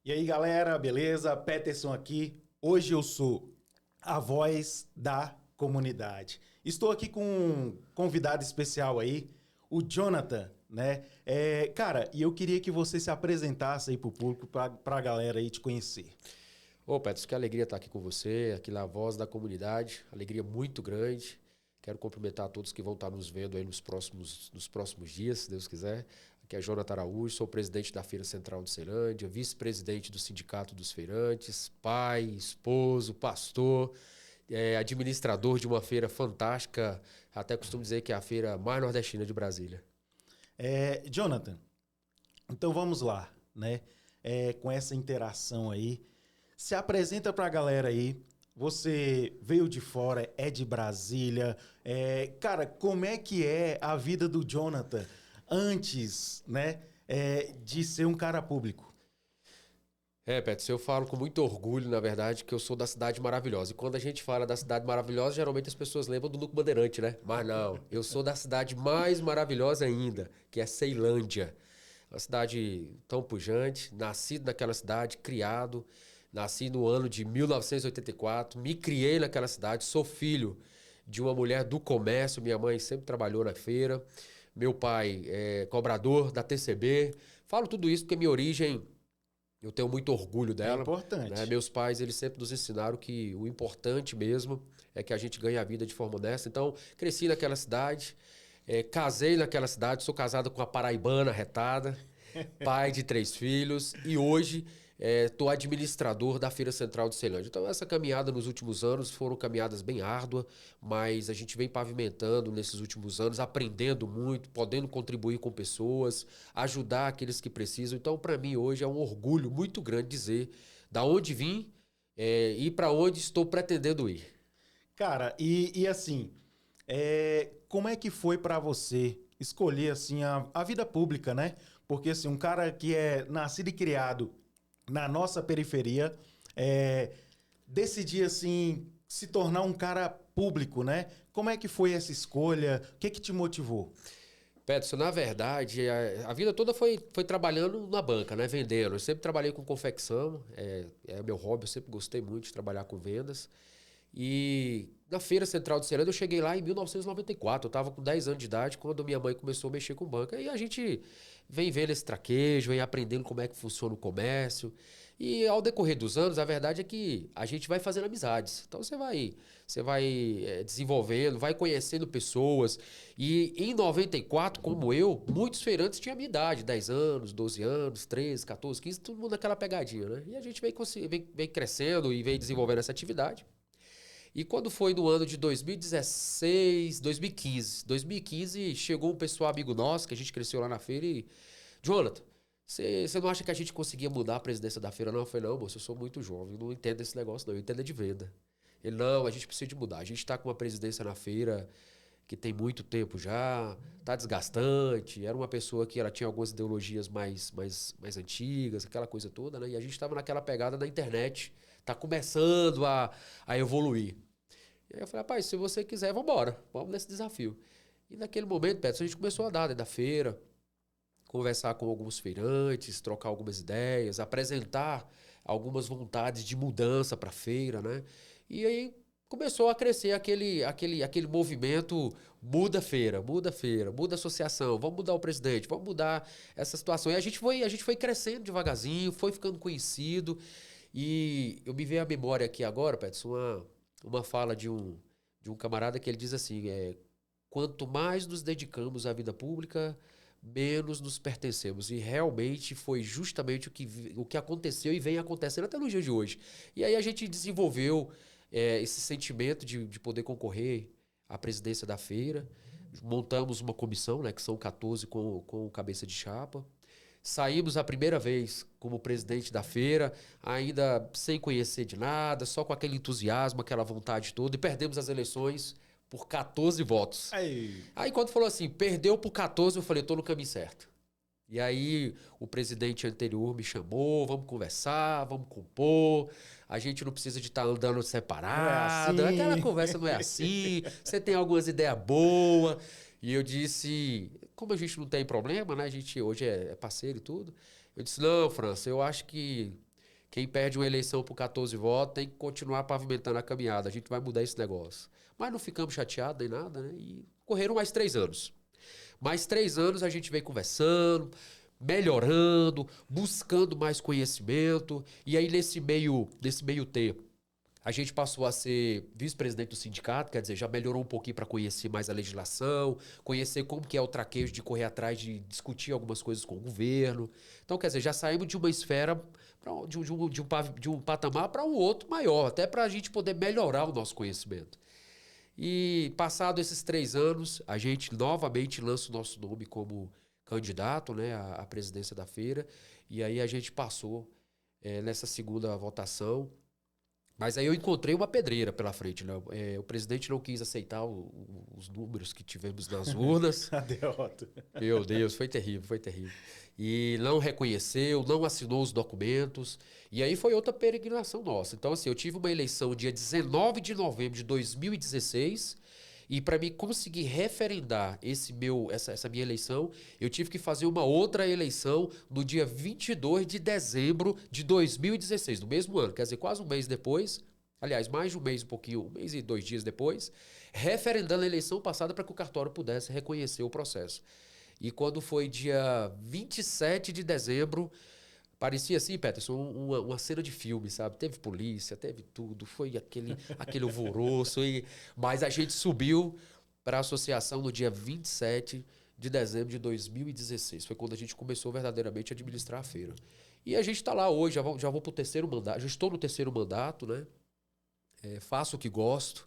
E aí, galera, beleza? Peterson aqui. Hoje eu sou a voz da comunidade. Estou aqui com um convidado especial aí, o Jonathan, né? Cara, e eu queria que você se apresentasse aí pro público, pra galera aí te conhecer. Ô, Petros, que alegria estar aqui com você, aqui na Voz da Comunidade. Alegria muito grande. Quero cumprimentar a todos que vão estar nos vendo aí nos próximos dias, se Deus quiser. Aqui é Jonathan Araújo, sou presidente da Feira Central de Ceilândia, vice-presidente do Sindicato dos Feirantes, pai, esposo, pastor, administrador de uma feira fantástica. Até costumo dizer que é a feira mais nordestina de Brasília. Jonathan, então vamos lá, né? Com essa interação aí, se apresenta pra galera aí. Você veio de fora, é de Brasília. Cara, como é que é a vida do Jonathan antes, né, de ser um cara público? Petros, eu falo com muito orgulho, na verdade, que eu sou da cidade maravilhosa. E quando a gente fala da cidade maravilhosa, geralmente as pessoas lembram do Núcleo Bandeirante, né? Mas não, eu sou da cidade mais maravilhosa ainda, que é Ceilândia. Uma cidade tão pujante, nascido naquela cidade, criado, nasci no ano de 1984, me criei naquela cidade, sou filho de uma mulher do comércio, minha mãe sempre trabalhou na feira, meu pai é cobrador da TCB. Falo tudo isso porque minha origem eu tenho muito orgulho É dela, né? importante. Meus pais, eles sempre nos ensinaram que o importante mesmo é que a gente ganhe a vida de forma honesta. Então, cresci naquela cidade, casei naquela cidade, sou casado com uma paraibana retada, pai de 3 filhos e hoje estou administrador da Feira Central de Ceilândia. Então, essa caminhada nos últimos anos foram caminhadas bem árduas, mas a gente vem pavimentando nesses últimos anos, aprendendo muito, podendo contribuir com pessoas, ajudar aqueles que precisam. Então, para mim, hoje é um orgulho muito grande dizer da onde vim e para onde estou pretendendo ir. Cara, e assim, como é que foi pra você escolher assim a vida pública, né? Porque assim, um cara que é nascido e criado na nossa periferia, decidir assim se tornar um cara público, né? Como é que foi essa escolha? O que que te motivou? Peterson, na verdade, a vida toda foi trabalhando na banca, né? Vendendo. Eu sempre trabalhei com confecção, é meu hobby, eu sempre gostei muito de trabalhar com vendas. E na Feira Central de Ceilândia eu cheguei lá em 1994, eu estava com 10 anos de idade quando minha mãe começou a mexer com banca. E a gente vem vendo esse traquejo, vem aprendendo como é que funciona o comércio. E ao decorrer dos anos, a verdade é que a gente vai fazendo amizades. Então você vai desenvolvendo, vai conhecendo pessoas. E em 94, como eu, muitos feirantes tinham a minha idade, 10 anos, 12 anos, 13, 14, 15, todo mundo naquela pegadinha, né? E a gente vem crescendo e vem desenvolvendo essa atividade. E quando foi no ano de 2016, 2015, chegou um pessoal amigo nosso, que a gente cresceu lá na feira e... Jonathan, você não acha que a gente conseguia mudar a presidência da feira? Não, eu falei, não, moço, eu sou muito jovem, eu não entendo esse negócio não, eu entendo é de venda. Ele, não, a gente precisa de mudar. A gente está com uma presidência na feira que tem muito tempo já, tá desgastante. Era uma pessoa que ela tinha algumas ideologias mais antigas, aquela coisa toda, né? E a gente estava naquela pegada da internet, tá começando a evoluir. E aí eu falei, rapaz, se você quiser, vamos embora, vamos nesse desafio. E naquele momento, Petros, a gente começou a dar dentro da feira, conversar com alguns feirantes, trocar algumas ideias, apresentar algumas vontades de mudança para a feira, né? E aí começou a crescer aquele movimento muda feira, muda associação, vamos mudar o presidente, vamos mudar essa situação. E a gente foi crescendo devagarzinho, foi ficando conhecido. E eu me veio à memória aqui agora, Petros, uma fala de um camarada que ele diz assim, quanto mais nos dedicamos à vida pública, menos nos pertencemos. E realmente foi justamente o que aconteceu e vem acontecendo até no dia de hoje. E aí a gente desenvolveu esse sentimento de poder concorrer à presidência da feira. Montamos uma comissão, né, que são 14 com cabeça de chapa. Saímos a primeira vez como presidente da feira, ainda sem conhecer de nada, só com aquele entusiasmo, aquela vontade toda, e perdemos as eleições por 14 votos. Aí, Aí quando falou assim, perdeu por 14, eu falei, tô no caminho certo. E aí o presidente anterior me chamou, vamos conversar, vamos compor, a gente não precisa de estar andando não é separado, aquela assim? conversa não é assim, você tem algumas ideias boas. E eu disse, como a gente não tem problema, né? A gente hoje é parceiro e tudo. Eu disse, não, França, eu acho que Quem perde uma eleição por 14 votos tem que continuar pavimentando a caminhada. A gente vai mudar esse negócio. Mas não ficamos chateados nem nada, né? E correram mais 3 anos. Mais 3 anos a gente vem conversando, melhorando, buscando mais conhecimento. E aí, nesse meio tempo, a gente passou a ser vice-presidente do sindicato, quer dizer, já melhorou um pouquinho para conhecer mais a legislação, conhecer como que é o traquejo de correr atrás de discutir algumas coisas com o governo. Então, quer dizer, já saímos de uma esfera, de um patamar para um outro maior, até para a gente poder melhorar o nosso conhecimento. E, passado esses 3 anos, a gente novamente lança o nosso nome como candidato, né, à presidência da feira, e aí a gente passou nessa segunda votação. Mas aí eu encontrei uma pedreira pela frente, né? O presidente não quis aceitar os números que tivemos nas urnas. A derrota. Meu Deus, foi terrível, foi terrível. E não reconheceu, não assinou os documentos. E aí foi outra peregrinação nossa. Então, assim, eu tive uma eleição dia 19 de novembro de 2016. E para mim conseguir referendar essa minha eleição, eu tive que fazer uma outra eleição no dia 22 de dezembro de 2016, no mesmo ano. Quer dizer, quase um mês depois, aliás, mais de um mês, um mês e 2 dias depois, referendando a eleição passada para que o cartório pudesse reconhecer o processo. E quando foi dia 27 de dezembro, parecia assim, Peterson, uma cena de filme, sabe? Teve polícia, teve tudo, foi aquele alvoroço. Mas a gente subiu para a associação no dia 27 de dezembro de 2016. Foi quando a gente começou verdadeiramente a administrar a feira. E a gente está lá hoje, já vou para o 3º mandato, já estou no 3º mandato, né? Faço o que gosto,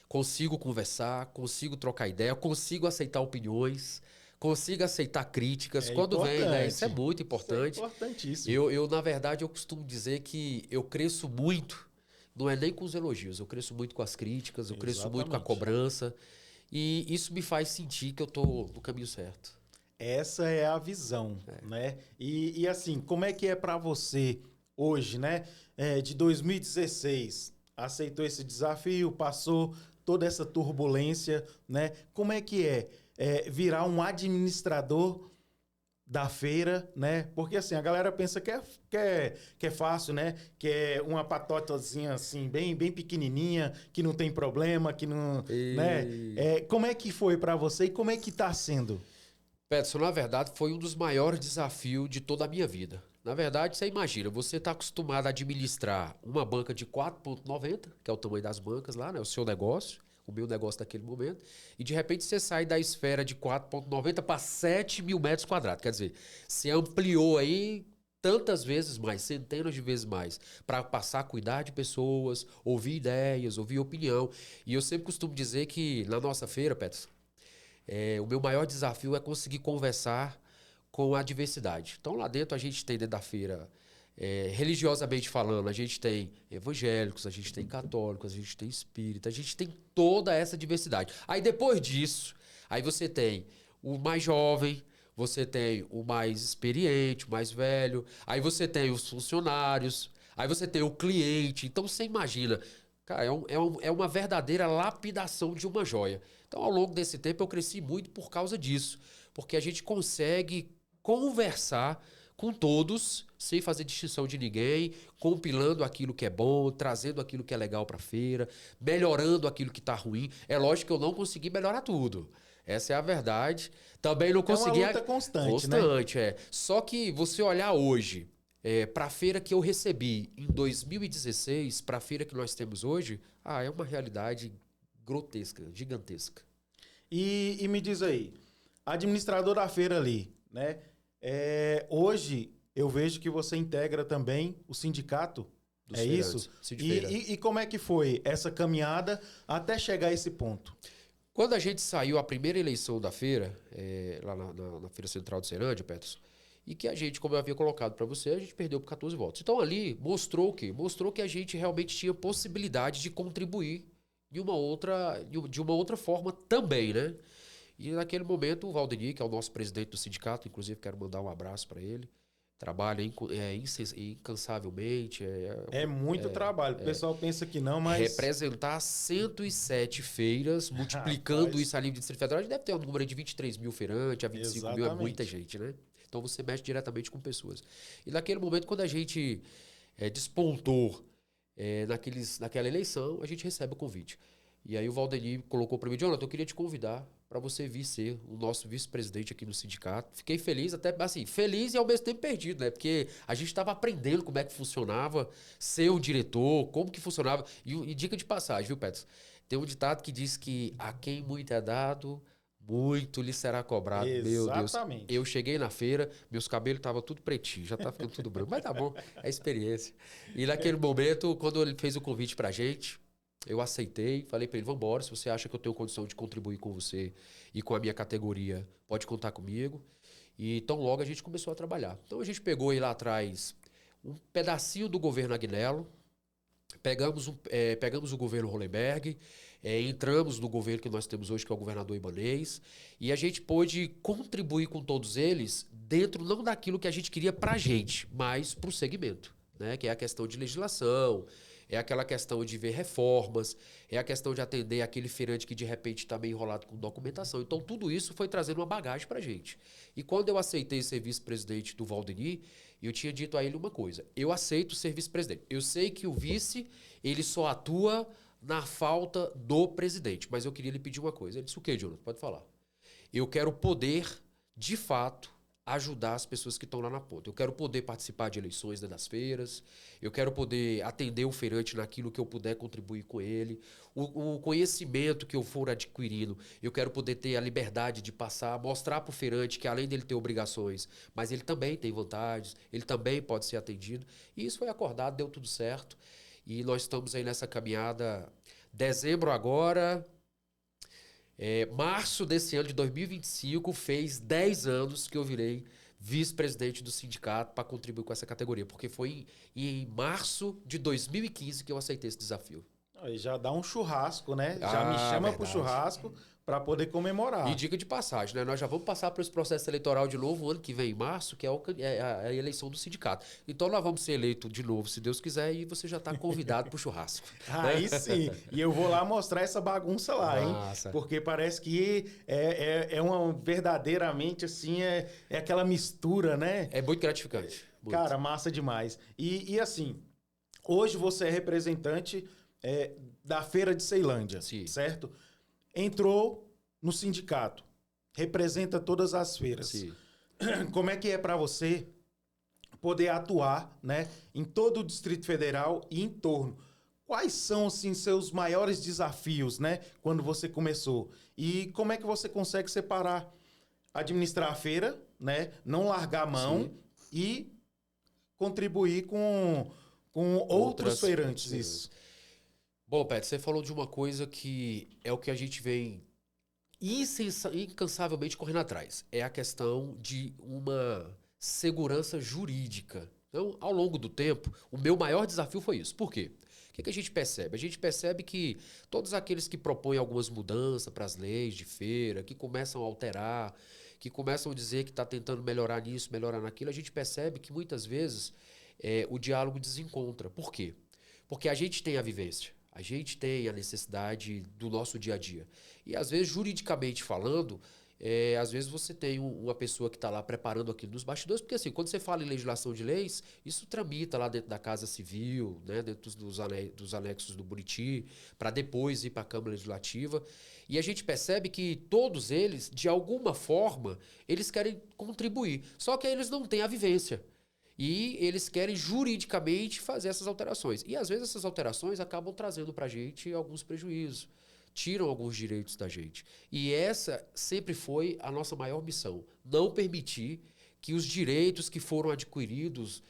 consigo conversar, consigo trocar ideia, consigo aceitar opiniões, consiga aceitar críticas quando vem, né? Isso é muito importante. Isso é importantíssimo. Eu, na verdade, eu costumo dizer que eu cresço muito, não é nem com os elogios, eu cresço muito com as críticas, eu cresço muito com a cobrança. E isso me faz sentir que eu estou no caminho certo. Essa é a visão, né? E assim, como é que é para você hoje, né? De 2016, aceitou esse desafio, passou toda essa turbulência, né? Como é que virar um administrador da feira, né? Porque assim, a galera pensa que é fácil, né? Que é uma patotazinha assim, bem pequenininha, que não tem problema, que não... né? Como é que foi para você e como é que tá sendo? Peterson, na verdade, foi um dos maiores desafios de toda a minha vida. Na verdade, você imagina, você está acostumado a administrar uma banca de 4,90, que é o tamanho das bancas lá, né? O seu negócio, o meu negócio naquele momento, e de repente você sai da esfera de 4,90 para 7 mil metros quadrados. Quer dizer, você ampliou aí tantas vezes mais, centenas de vezes mais, para passar a cuidar de pessoas, ouvir ideias, ouvir opinião. E eu sempre costumo dizer que na nossa feira, Peterson, o meu maior desafio é conseguir conversar com a diversidade. Então, lá dentro, a gente tem dentro da feira, religiosamente falando, a gente tem evangélicos, a gente tem católicos, a gente tem espíritas, a gente tem toda essa diversidade. Aí, depois disso, aí você tem o mais jovem, você tem o mais experiente, o mais velho, aí você tem os funcionários, aí você tem o cliente. Então, você imagina... Cara, é uma verdadeira lapidação de uma joia. Então, ao longo desse tempo, eu cresci muito por causa disso. Porque a gente consegue conversar com todos, sem fazer distinção de ninguém, compilando aquilo que é bom, trazendo aquilo que é legal para a feira, melhorando aquilo que está ruim. É lógico que eu não consegui melhorar tudo. Essa é a verdade. Também não consegui... É uma luta constante, né? Só que você olhar hoje... para a feira que eu recebi em 2016, para a feira que nós temos hoje, é uma realidade grotesca, gigantesca. E me diz aí, administrador da feira ali, né? Hoje eu vejo que você integra também o sindicato, é isso? E como é que foi essa caminhada até chegar a esse ponto? Quando a gente saiu a primeira eleição da feira, lá na Feira Central de Ceilândia, Peterson, e que a gente, como eu havia colocado para você, a gente perdeu por 14 votos. Então ali mostrou o quê? Mostrou que a gente realmente tinha possibilidade de contribuir de uma outra forma também, né? E naquele momento o Valdemir, que é o nosso presidente do sindicato, inclusive quero mandar um abraço para ele, trabalha incansavelmente. É muito trabalho, o pessoal pensa que não, mas... Representar 107 feiras, multiplicando isso ali no Distrito Federal, a gente deve ter um número de 23 mil feirantes, a 25 mil é muita gente, né? Então você mexe diretamente com pessoas. E naquele momento, quando a gente despontou naquela eleição, a gente recebe o convite. E aí o Valdeni colocou para mim, Jonathan, eu queria te convidar para você vir ser o nosso vice-presidente aqui no sindicato. Fiquei feliz, até assim, feliz e ao mesmo tempo perdido, né? Porque a gente estava aprendendo como é que funcionava ser o diretor, como que funcionava. E dica de passagem, viu, Petros? Tem um ditado que diz que a quem muito é dado, muito lhe será cobrado. Meu Deus. Eu Exatamente. cheguei na feira, meus cabelos estavam tudo pretinho, já tá ficando tudo branco. Mas tá bom, é experiência. E naquele momento, quando ele fez o convite pra gente, eu aceitei, falei para ele, vamos embora, se você acha que eu tenho condição de contribuir com você e com a minha categoria, pode contar comigo. E tão logo a gente começou a trabalhar. Então a gente pegou aí lá atrás um pedacinho do governo Agnello, pegamos o governo Hollenberg, entramos no governo que nós temos hoje, que é o governador Ibanez, e a gente pôde contribuir com todos eles dentro não daquilo que a gente queria para a gente, mas para o segmento, né? Que é a questão de legislação, é aquela questão de ver reformas, é a questão de atender aquele feirante que de repente está meio enrolado com documentação. Então tudo isso foi trazendo uma bagagem para a gente. E quando eu aceitei ser vice-presidente do Valdeni, eu tinha dito a ele uma coisa: eu aceito ser vice-presidente. Eu sei que o vice, ele só atua na falta do presidente, mas eu queria lhe pedir uma coisa. Ele disse: o quê, Jonathan? Pode falar. Eu quero poder, de fato, ajudar as pessoas que estão lá na ponta. Eu quero poder participar de eleições das feiras, eu quero poder atender o feirante naquilo que eu puder contribuir com ele, o conhecimento que eu for adquirindo, eu quero poder ter a liberdade de passar, mostrar para o feirante que além dele ter obrigações, mas ele também tem vantagens, ele também pode ser atendido. E isso foi acordado, deu tudo certo. E nós estamos aí nessa caminhada. Dezembro agora... março desse ano de 2025 fez 10 anos que eu virei vice-presidente do sindicato para contribuir com essa categoria, porque foi em março de 2015 que eu aceitei esse desafio. Aí já dá um churrasco, né? Já me chama pro Verdade. churrasco para poder E comemorar. dica de passagem, né? Nós já vamos passar por esse processo eleitoral de novo o ano que vem, em março, que é a eleição do sindicato. Então nós vamos ser eleitos de novo, se Deus quiser, e você já está convidado para o churrasco. Aí sim. E eu vou lá mostrar essa bagunça lá, hein? Massa. Porque parece que é uma verdadeiramente assim, é aquela mistura, né? É muito gratificante. Muito. Cara, massa demais. E assim, hoje você é representante da Feira de Ceilândia, Sim. certo? Entrou no sindicato, representa todas as feiras. Sim. Como é que é para você poder atuar, né, em todo o Distrito Federal e em torno? Quais são, assim, seus maiores desafios, né, quando você começou? E como é que você consegue separar, administrar a feira, né, não largar a mão Sim. e contribuir com outros feirantes? Isso. Bom, Pet, você falou de uma coisa que é o que a gente vem incansavelmente correndo atrás. É a questão de uma segurança jurídica. Então, ao longo do tempo, o meu maior desafio foi isso. Por quê? O que a gente percebe? A gente percebe que todos aqueles que propõem algumas mudanças para as leis de feira, que começam a alterar, que começam a dizer que está tentando melhorar nisso, melhorar naquilo, a gente percebe que muitas vezes o diálogo desencontra. Por quê? Porque a gente tem a vivência. A gente tem a necessidade do nosso dia a dia. E às vezes, juridicamente falando, às vezes você tem uma pessoa que está lá preparando aquilo nos bastidores, porque assim, quando você fala em legislação de leis, isso tramita lá dentro da Casa Civil, né, dentro dos anexos do Buriti, para depois ir para a Câmara Legislativa. E a gente percebe que todos eles, de alguma forma, eles querem contribuir. Só que eles não têm a vivência. E eles querem juridicamente fazer essas alterações. E às vezes essas alterações acabam trazendo para a gente alguns prejuízos, tiram alguns direitos da gente. E essa sempre foi a nossa maior missão: não permitir que os direitos que foram adquiridos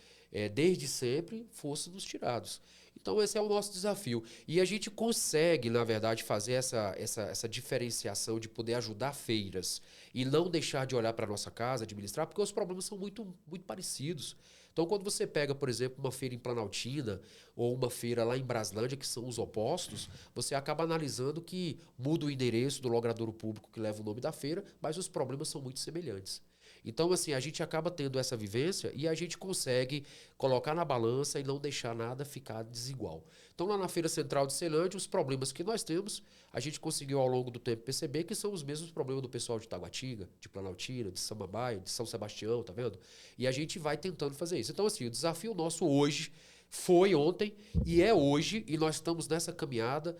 desde sempre fossem nos tirados. Então esse é o nosso desafio. E a gente consegue, na verdade, fazer essa diferenciação de poder ajudar feiras e não deixar de olhar para a nossa casa, administrar, porque os problemas são muito, muito parecidos. Então, quando você pega, por exemplo, uma feira em Planaltina ou uma feira lá em Braslândia, que são os opostos, você acaba analisando que muda o endereço do logradouro público que leva o nome da feira, mas os problemas são muito semelhantes. Então, assim, a gente acaba tendo essa vivência e a gente consegue colocar na balança e não deixar nada ficar desigual. Então, lá na Feira Central de Ceilândia, os problemas que nós temos, a gente conseguiu ao longo do tempo perceber que são os mesmos problemas do pessoal de Taguatinga, de Planaltina, de Samambaia, de São Sebastião, tá vendo? E a gente vai tentando fazer isso. Então, assim, o desafio nosso hoje, Foi ontem e é hoje, e nós estamos nessa caminhada,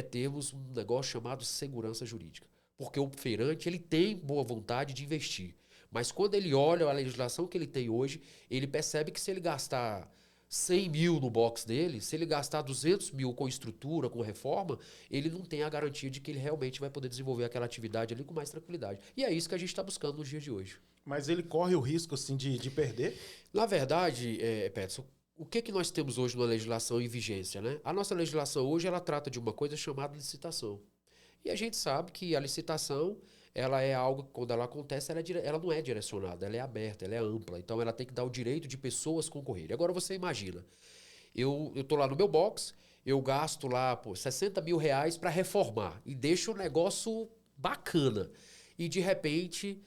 termos um negócio chamado segurança jurídica. Porque o feirante, ele tem boa vontade de investir. Mas quando ele olha a legislação que ele tem hoje, ele percebe que se ele gastar 100 mil no box dele, se ele gastar 200 mil com estrutura, com reforma, ele não tem a garantia de que ele realmente vai poder desenvolver aquela atividade ali com mais tranquilidade. E é isso que a gente está buscando nos dias de hoje. Mas ele corre o risco, assim, de perder? Na verdade, Peterson, o que nós temos hoje na legislação em vigência, né? A nossa legislação hoje, ela trata de uma coisa chamada licitação. E a gente sabe que a licitação, ela é algo que quando ela acontece, ela não é direcionada, ela é aberta, ela é ampla. Então, ela tem que dar o direito de pessoas concorrerem. Agora, você imagina, eu tô lá no meu box, eu gasto lá 60 mil reais para reformar e deixo o negócio bacana. E, de repente,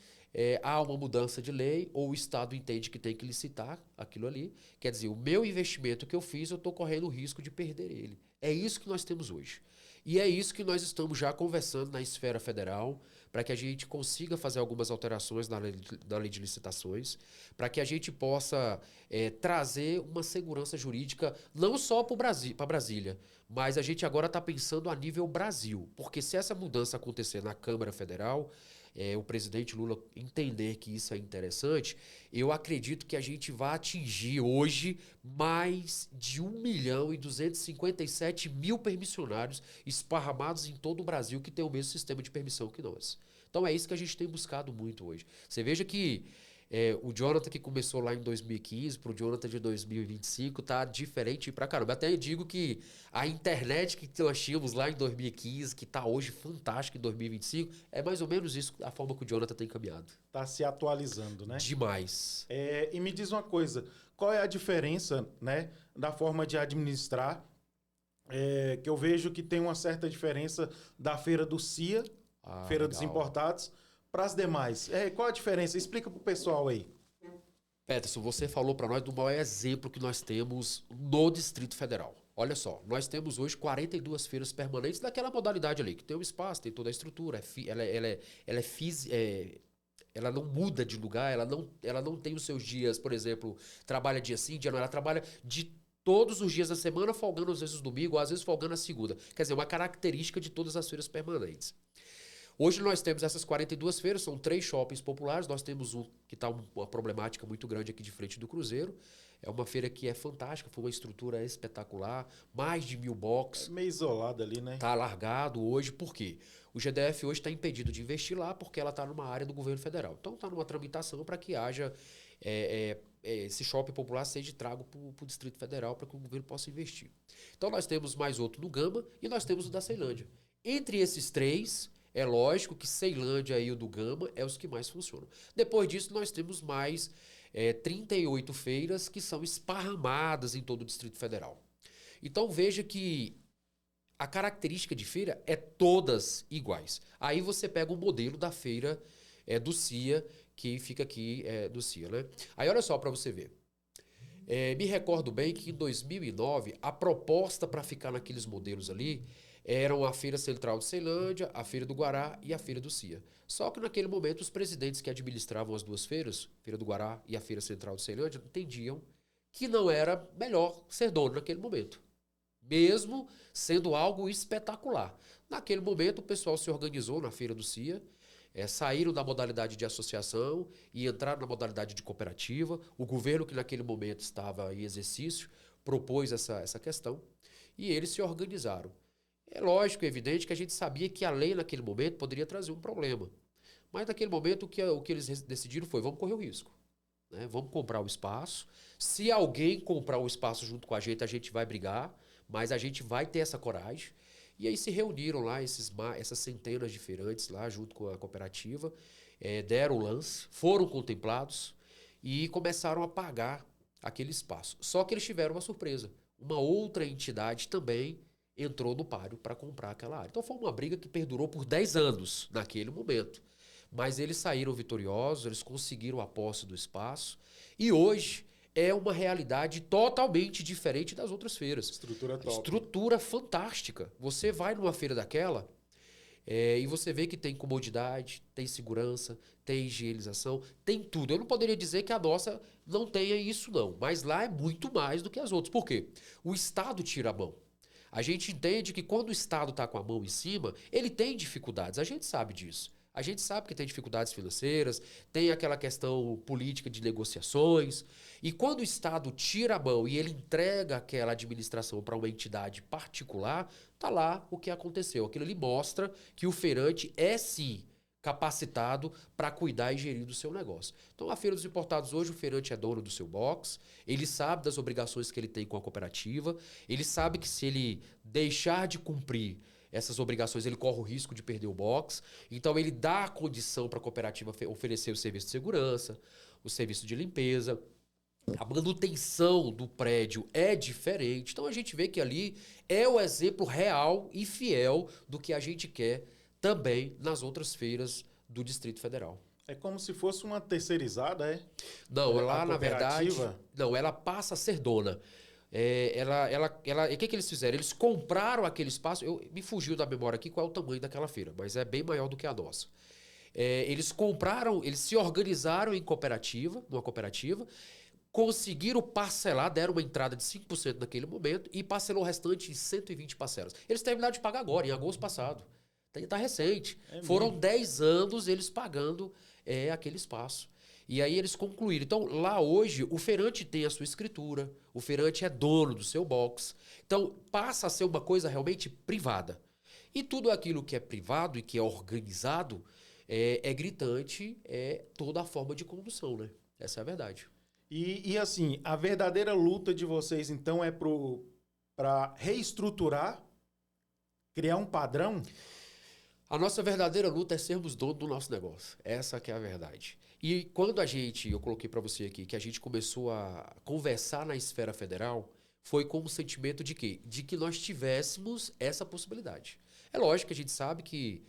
há uma mudança de lei ou o Estado entende que tem que licitar aquilo ali. Quer dizer, o meu investimento que eu fiz, eu estou correndo o risco de perder ele. É isso que nós temos hoje. E é isso que nós estamos já conversando na esfera federal, para que a gente consiga fazer algumas alterações na lei de licitações, para que a gente possa trazer uma segurança jurídica não só para Brasília, mas a gente agora está pensando a nível Brasil. Porque se essa mudança acontecer na Câmara Federal, o presidente Lula entender que isso é interessante, eu acredito que a gente vai atingir hoje mais de 1.257.000 permissionários esparramados em todo o Brasil que tem o mesmo sistema de permissão que nós. Então é isso que a gente tem buscado muito hoje. Você veja que o Jonathan que começou lá em 2015 para o Jonathan de 2025 tá diferente pra caramba. Até digo que a internet que nós tínhamos lá em 2015, que tá hoje fantástica em 2025, é mais ou menos isso, a forma que o Jonathan tem caminhado. Tá se atualizando, né? Demais. E me diz uma coisa, qual é a diferença, né, da forma de administrar, que eu vejo que tem uma certa diferença da feira do CIA, Feira dos Importados, para as demais. Qual a diferença? Explica para o pessoal aí. Peterson, você falou para nós do maior exemplo que nós temos no Distrito Federal. Olha só, nós temos hoje 42 feiras permanentes daquela modalidade ali, que tem o espaço, tem toda a estrutura, ela não muda de lugar, ela não tem os seus dias, por exemplo, trabalha dia sim, dia não, ela trabalha de todos os dias da semana, folgando às vezes no domingo, ou às vezes folgando na segunda. Quer dizer, uma característica de todas as feiras permanentes. Hoje nós temos essas 42 feiras, são 3 shoppings populares, nós temos um que está uma problemática muito grande aqui de frente do Cruzeiro, é uma feira que é fantástica, foi uma estrutura espetacular, mais de 1.000 boxes. É meio isolado ali, né? Está largado hoje, por quê? O GDF hoje está impedido de investir lá porque ela está numa área do governo federal. Então está numa tramitação para que haja esse shopping popular seja trago para o Distrito Federal para que o governo possa investir. Então nós temos mais outro no Gama e nós temos o da Ceilândia. Entre esses 3... é lógico que Ceilândia e o do Gama é os que mais funcionam. Depois disso, nós temos mais 38 feiras que são esparramadas em todo o Distrito Federal. Então, veja que a característica de feira é todas iguais. Aí você pega o modelo da feira do CIA, que fica aqui do CIA, né? Aí, olha só para você ver. Me recordo bem que em 2009, a proposta para ficar naqueles modelos ali eram a Feira Central de Ceilândia, a Feira do Guará e a Feira do CIA. Só que naquele momento os presidentes que administravam as duas feiras, Feira do Guará e a Feira Central de Ceilândia, entendiam que não era melhor ser dono naquele momento, mesmo sendo algo espetacular. Naquele momento o pessoal se organizou na Feira do CIA, saíram da modalidade de associação e entraram na modalidade de cooperativa. O governo que naquele momento estava em exercício propôs essa questão e eles se organizaram. É lógico, é evidente que a gente sabia que a lei naquele momento poderia trazer um problema. Mas naquele momento o que eles decidiram foi, vamos correr o risco. Né? Vamos comprar o espaço. Se alguém comprar o espaço junto com a gente vai brigar, mas a gente vai ter essa coragem. E aí se reuniram lá essas centenas de feirantes lá junto com a cooperativa, deram o lance, foram contemplados e começaram a pagar aquele espaço. Só que eles tiveram uma surpresa. Uma outra entidade também entrou no páreo para comprar aquela área. Então foi uma briga que perdurou por 10 anos naquele momento. Mas eles saíram vitoriosos, eles conseguiram a posse do espaço e hoje é uma realidade totalmente diferente das outras feiras. Estrutura top. Estrutura fantástica. Você vai numa feira daquela, E você vê que tem comodidade, tem segurança, tem higienização, tem tudo. Eu não poderia dizer que a nossa não tenha isso, não. Mas lá é muito mais do que as outras. Por quê? O Estado tira a mão. A gente entende que quando o Estado está com a mão em cima, ele tem dificuldades. A gente sabe disso. A gente sabe que tem dificuldades financeiras, tem aquela questão política de negociações. E quando o Estado tira a mão e ele entrega aquela administração para uma entidade particular, tá lá o que aconteceu. Aquilo ali mostra que o feirante é sim capacitado para cuidar e gerir do seu negócio. Então, a Feira dos Importados hoje, o feirante é dono do seu box, ele sabe das obrigações que ele tem com a cooperativa, ele sabe que se ele deixar de cumprir essas obrigações, ele corre o risco de perder o box. Então, ele dá a condição para a cooperativa oferecer o serviço de segurança, o serviço de limpeza. A manutenção do prédio é diferente. Então, a gente vê que ali é o exemplo real e fiel do que a gente quer também nas outras feiras do Distrito Federal. É como se fosse uma terceirizada, é? Não, lá A na verdade, cooperativa? não, ela passa a ser dona. O que eles fizeram? Eles compraram aquele espaço. Me fugiu da memória aqui qual é o tamanho daquela feira, mas é bem maior do que a nossa. Eles compraram, eles se organizaram em cooperativa, numa cooperativa, conseguiram parcelar, deram uma entrada de 5% naquele momento e parcelou o restante em 120 parcelas. Eles terminaram de pagar agora, em agosto passado. Está recente. Foram Mesmo? 10 anos eles pagando aquele espaço. E aí eles concluíram. Então, lá hoje, o feirante tem a sua escritura, o feirante é dono do seu box. Então, passa a ser uma coisa realmente privada. E tudo aquilo que é privado e que é organizado é gritante, é toda a forma de condução, né? Essa é a verdade. E assim, a verdadeira luta de vocês, então, é para reestruturar, criar um padrão? A nossa verdadeira luta é sermos donos do nosso negócio. Essa que é a verdade. E quando eu coloquei para você aqui, que a gente começou a conversar na esfera federal, foi com o sentimento de quê? De que nós tivéssemos essa possibilidade. É lógico que a gente sabe que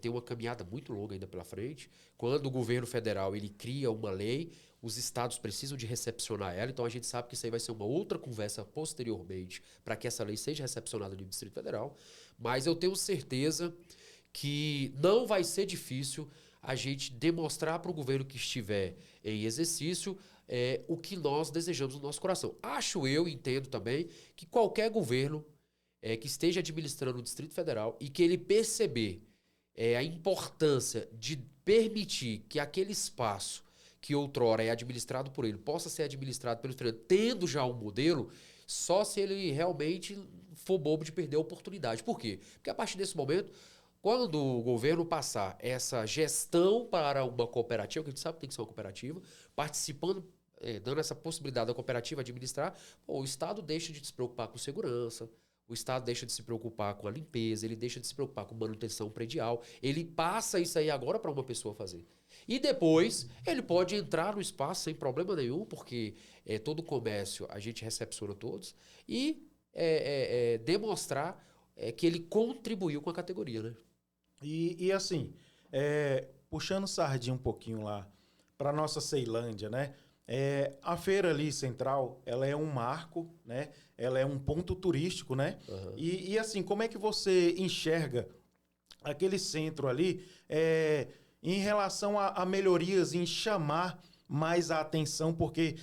tem uma caminhada muito longa ainda pela frente. Quando o governo federal ele cria uma lei, os estados precisam de recepcionar ela. Então a gente sabe que isso aí vai ser uma outra conversa posteriormente para que essa lei seja recepcionada no Distrito Federal. Mas eu tenho certeza que não vai ser difícil a gente demonstrar para o governo que estiver em exercício o que nós desejamos no nosso coração. Entendo também, que qualquer governo que esteja administrando o Distrito Federal e que ele perceber a importância de permitir que aquele espaço que outrora é administrado por ele possa ser administrado pelo estrangeiro, tendo já um modelo, só se ele realmente for bobo de perder a oportunidade. Por quê? Porque a partir desse momento, quando o governo passar essa gestão para uma cooperativa, que a gente sabe que tem que ser uma cooperativa, participando, dando essa possibilidade da cooperativa administrar, o Estado deixa de se preocupar com segurança, o Estado deixa de se preocupar com a limpeza, ele deixa de se preocupar com manutenção predial, ele passa isso aí agora para uma pessoa fazer. E depois ele pode entrar no espaço sem problema nenhum, porque todo o comércio a gente recepciona todos, e demonstrar que ele contribuiu com a categoria, né? E assim, puxando sardinha um pouquinho lá para nossa Ceilândia, né? A feira ali central, ela é um marco, né? Ela é um ponto turístico, né? Uhum. E assim, como é que você enxerga aquele centro ali em relação a melhorias, em chamar mais a atenção, porque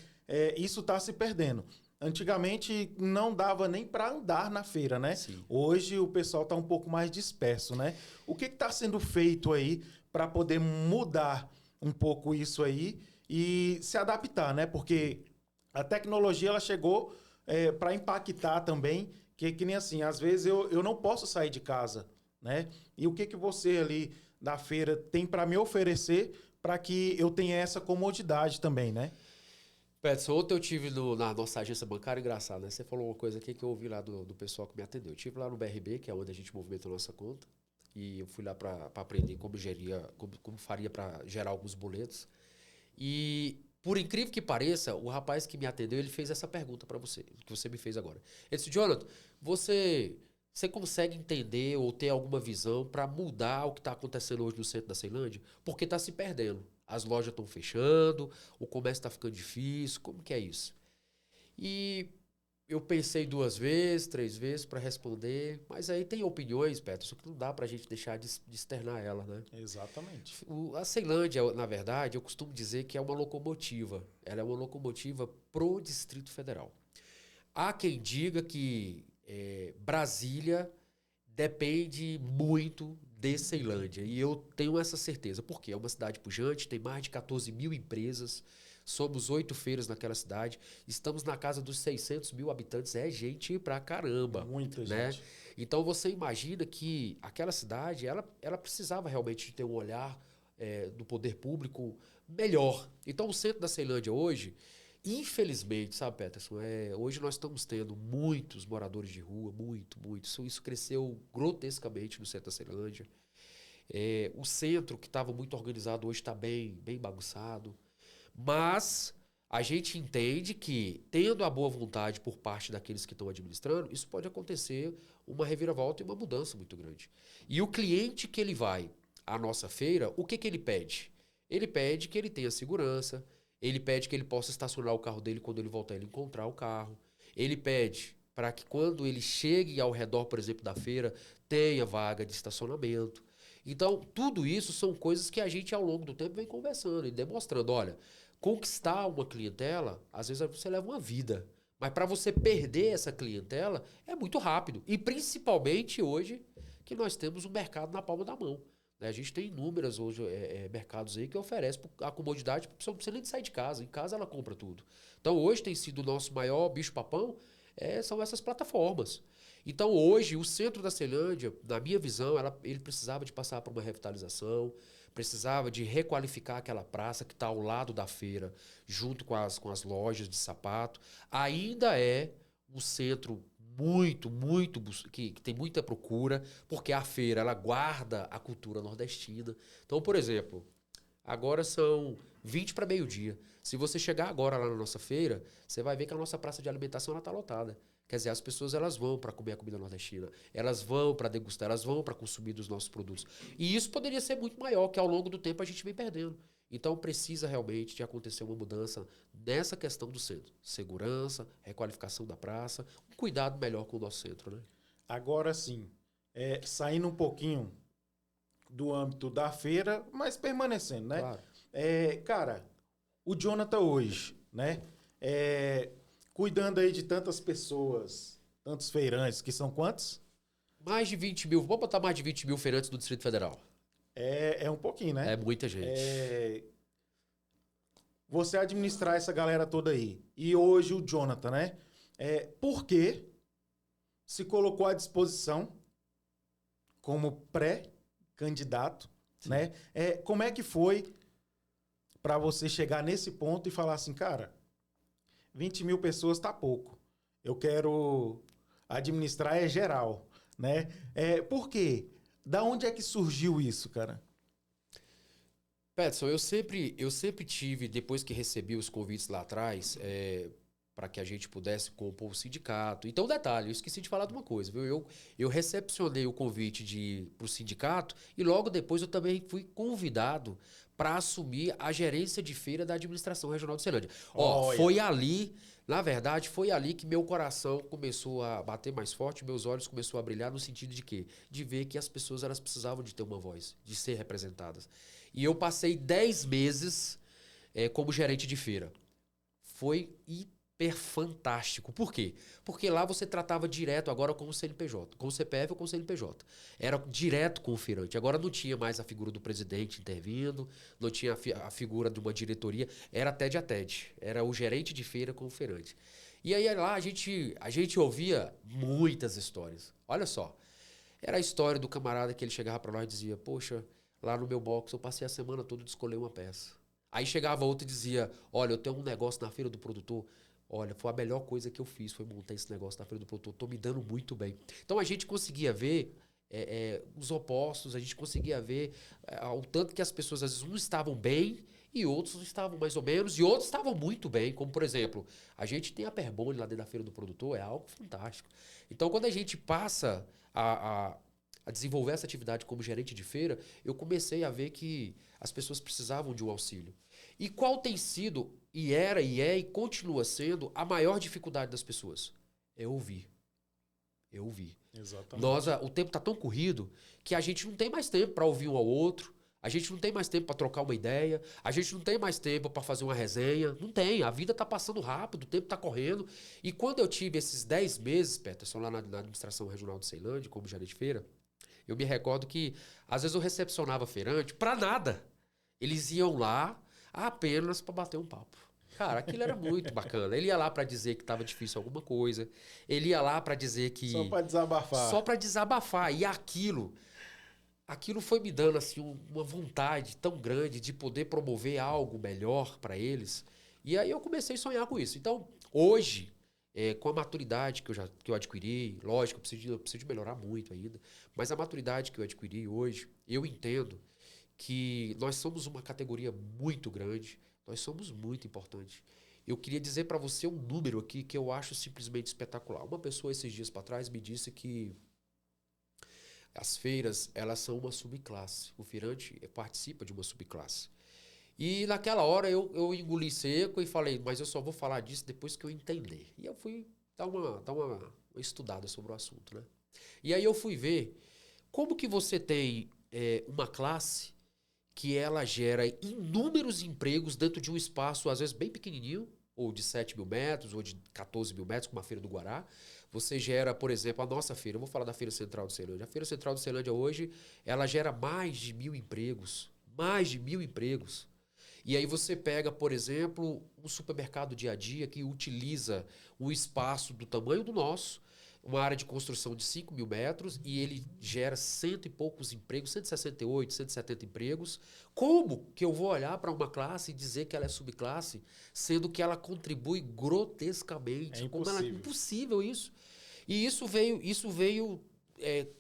isso está se perdendo. Antigamente não dava nem para andar na feira, né? Sim. Hoje o pessoal está um pouco mais disperso, né? O que está sendo feito aí para poder mudar um pouco isso aí e se adaptar, né? Porque a tecnologia ela chegou para impactar também, que nem assim, às vezes eu não posso sair de casa, né? E o que você ali da feira tem para me oferecer para que eu tenha essa comodidade também, né? Peterson, ontem eu tive na nossa agência bancária, engraçado, né? Você falou uma coisa aqui que eu ouvi lá do pessoal que me atendeu. Eu tive lá no BRB, que é onde a gente movimenta a nossa conta, e eu fui lá para aprender como faria para gerar alguns boletos. E, por incrível que pareça, o rapaz que me atendeu, ele fez essa pergunta para você, que você me fez agora. Ele disse, Jonathan, você consegue entender ou ter alguma visão para mudar o que está acontecendo hoje no centro da Ceilândia? Porque está se perdendo. As lojas estão fechando, o comércio está ficando difícil, como que é isso? E Eu pensei 2 vezes, 3 vezes para responder, mas aí tem opiniões, Peterson, que não dá para a gente deixar de externar ela, né? Exatamente. A Ceilândia, na verdade, eu costumo dizer que é uma locomotiva. Ela é uma locomotiva pro Distrito Federal. Há quem diga que Brasília depende muito de Ceilândia. E eu tenho essa certeza. Por quê? É uma cidade pujante, tem mais de 14 mil empresas, somos 8 feiras naquela cidade, estamos na casa dos 600 mil habitantes. É gente pra caramba, Muita né? gente. Então você imagina que aquela cidade, ela precisava realmente de ter um olhar do poder público melhor. Então o centro da Ceilândia hoje, infelizmente, sabe, Peterson, hoje nós estamos tendo muitos moradores de rua, muito. Isso cresceu grotescamente no centro da Ceilândia. O centro, que estava muito organizado, hoje está bem bagunçado. Mas a gente entende que, tendo a boa vontade por parte daqueles que estão administrando, isso pode acontecer uma reviravolta e uma mudança muito grande. E o cliente que ele vai à nossa feira, o que que ele pede? Ele pede que ele tenha segurança, ele pede que ele possa estacionar o carro dele quando ele voltar, ele encontrar o carro. Ele pede para que quando ele chegue ao redor, por exemplo, da feira, tenha vaga de estacionamento. Então, tudo isso são coisas que a gente, ao longo do tempo, vem conversando e demonstrando. Olha, conquistar uma clientela, às vezes você leva uma vida. Mas para você perder essa clientela, é muito rápido. E principalmente hoje, que nós temos o mercado na palma da mão. Né? A gente tem inúmeros hoje mercados aí que oferecem a comodidade, porque a pessoa não precisa nem de sair de casa. Em casa ela compra tudo. Então hoje tem sido o nosso maior bicho-papão, são essas plataformas. Então hoje o centro da Ceilândia, na minha visão, ele precisava de passar por uma revitalização, precisava de requalificar aquela praça que está ao lado da feira, junto com as lojas de sapato. Ainda é um centro que tem muita procura, porque a feira ela guarda a cultura nordestina. Então, por exemplo, agora são 20 para meio-dia. Se você chegar agora lá na nossa feira, você vai ver que a nossa praça de alimentação está lotada. Quer dizer, as pessoas elas vão para comer a comida nordestina, elas vão para degustar, elas vão para consumir dos nossos produtos. E isso poderia ser muito maior, que ao longo do tempo a gente vem perdendo. Então precisa realmente de acontecer uma mudança nessa questão do centro. Segurança, requalificação da praça, um cuidado melhor com o nosso centro, né? Agora sim, saindo um pouquinho do âmbito da feira, mas permanecendo, né? Claro. Cara, o Jonathan hoje, né? Cuidando aí de tantas pessoas, tantos feirantes, que são quantos? Mais de 20 mil, vamos botar mais de 20 mil feirantes do Distrito Federal. É um pouquinho, né? É muita gente. Você administrar essa galera toda aí. E hoje o Jonathan, né? Por que se colocou à disposição como pré-candidato, né? Como é que foi para você chegar nesse ponto e falar assim, cara, 20 mil pessoas tá pouco. Eu quero administrar geral, né? Por quê? Da onde é que surgiu isso, cara? Peterson, eu sempre tive, depois que recebi os convites lá atrás, para que a gente pudesse compor o sindicato. Então, detalhe, eu esqueci de falar de uma coisa, viu? Eu recepcionei o convite para o sindicato e logo depois eu também fui convidado para assumir a gerência de feira da administração regional de Ceilândia. Foi ali, na verdade, foi ali que meu coração começou a bater mais forte, meus olhos começaram a brilhar no sentido de quê? De ver que as pessoas elas precisavam de ter uma voz, de ser representadas. E eu passei 10 meses como gerente de feira. Foi hiper fantástico. Por quê? Porque lá você tratava direto agora com o CNPJ, com o CPF ou com o CNPJ. Era direto com o feirante. Agora não tinha mais a figura do presidente intervindo, não tinha a figura de uma diretoria, era TED a TED. Era o gerente de feira com o feirante. E aí lá a gente ouvia muitas histórias. Olha só, era a história do camarada que ele chegava para nós e dizia, poxa, lá no meu box eu passei a semana toda de escolher uma peça. Aí chegava outro e dizia, olha, eu tenho um negócio na feira do produtor. Olha, foi a melhor coisa que eu fiz, foi montar esse negócio na feira do produtor. Tô me dando muito bem. Então a gente conseguia ver os opostos, a gente conseguia ver o tanto que as pessoas, às vezes, uns estavam bem e outros estavam mais ou menos, e outros estavam muito bem. Como, por exemplo, a gente tem a Perbone lá dentro da feira do produtor, é algo fantástico. Então, quando a gente passa a desenvolver essa atividade como gerente de feira, eu comecei a ver que as pessoas precisavam de um auxílio. E qual tem sido, e era, e é, e continua sendo, a maior dificuldade das pessoas? é ouvir. É ouvir. Exatamente. O tempo está tão corrido que a gente não tem mais tempo para ouvir um ao outro. A gente não tem mais tempo para trocar uma ideia. A gente não tem mais tempo para fazer uma resenha. Não tem. A vida está passando rápido, o tempo está correndo. E quando eu tive esses 10 meses, Peterson, lá na administração regional de Ceilândia, como gerente de feira, eu me recordo que às vezes eu recepcionava feirante para nada. Eles iam lá apenas para bater um papo. Cara, aquilo era muito bacana. Ele ia lá para dizer que estava difícil alguma coisa. Ele ia lá para dizer que... Só para desabafar. Só para desabafar. E aquilo foi me dando assim, uma vontade tão grande de poder promover algo melhor para eles. E aí eu comecei a sonhar com isso. Então, hoje, com a maturidade que eu adquiri, lógico, eu preciso de melhorar muito ainda, mas a maturidade que eu adquiri hoje, eu entendo que nós somos uma categoria muito grande, nós somos muito importantes. Eu queria dizer para você um número aqui que eu acho simplesmente espetacular. Uma pessoa esses dias para trás me disse que as feiras, elas são uma subclasse. O feirante participa de uma subclasse. E naquela hora eu engoli seco e falei, mas eu só vou falar disso depois que eu entender. E eu fui dar uma estudada sobre o assunto, né? E aí eu fui ver como que você tem uma classe que ela gera inúmeros empregos dentro de um espaço, às vezes, bem pequenininho, ou de 7 mil metros, ou de 14 mil metros, como a Feira do Guará. Você gera, por exemplo, a nossa feira. Eu vou falar da Feira Central de Ceilândia. A Feira Central de Ceilândia hoje, ela gera mais de 1.000 empregos. Mais de 1.000 empregos. E aí você pega, por exemplo, um supermercado dia a dia que utiliza um espaço do tamanho do nosso, uma área de construção de 5 mil metros, e ele gera 100 e poucos empregos, 168, 170 empregos. Como que eu vou olhar para uma classe e dizer que ela é subclasse, sendo que ela contribui grotescamente? É Como impossível. impossível isso. E isso veio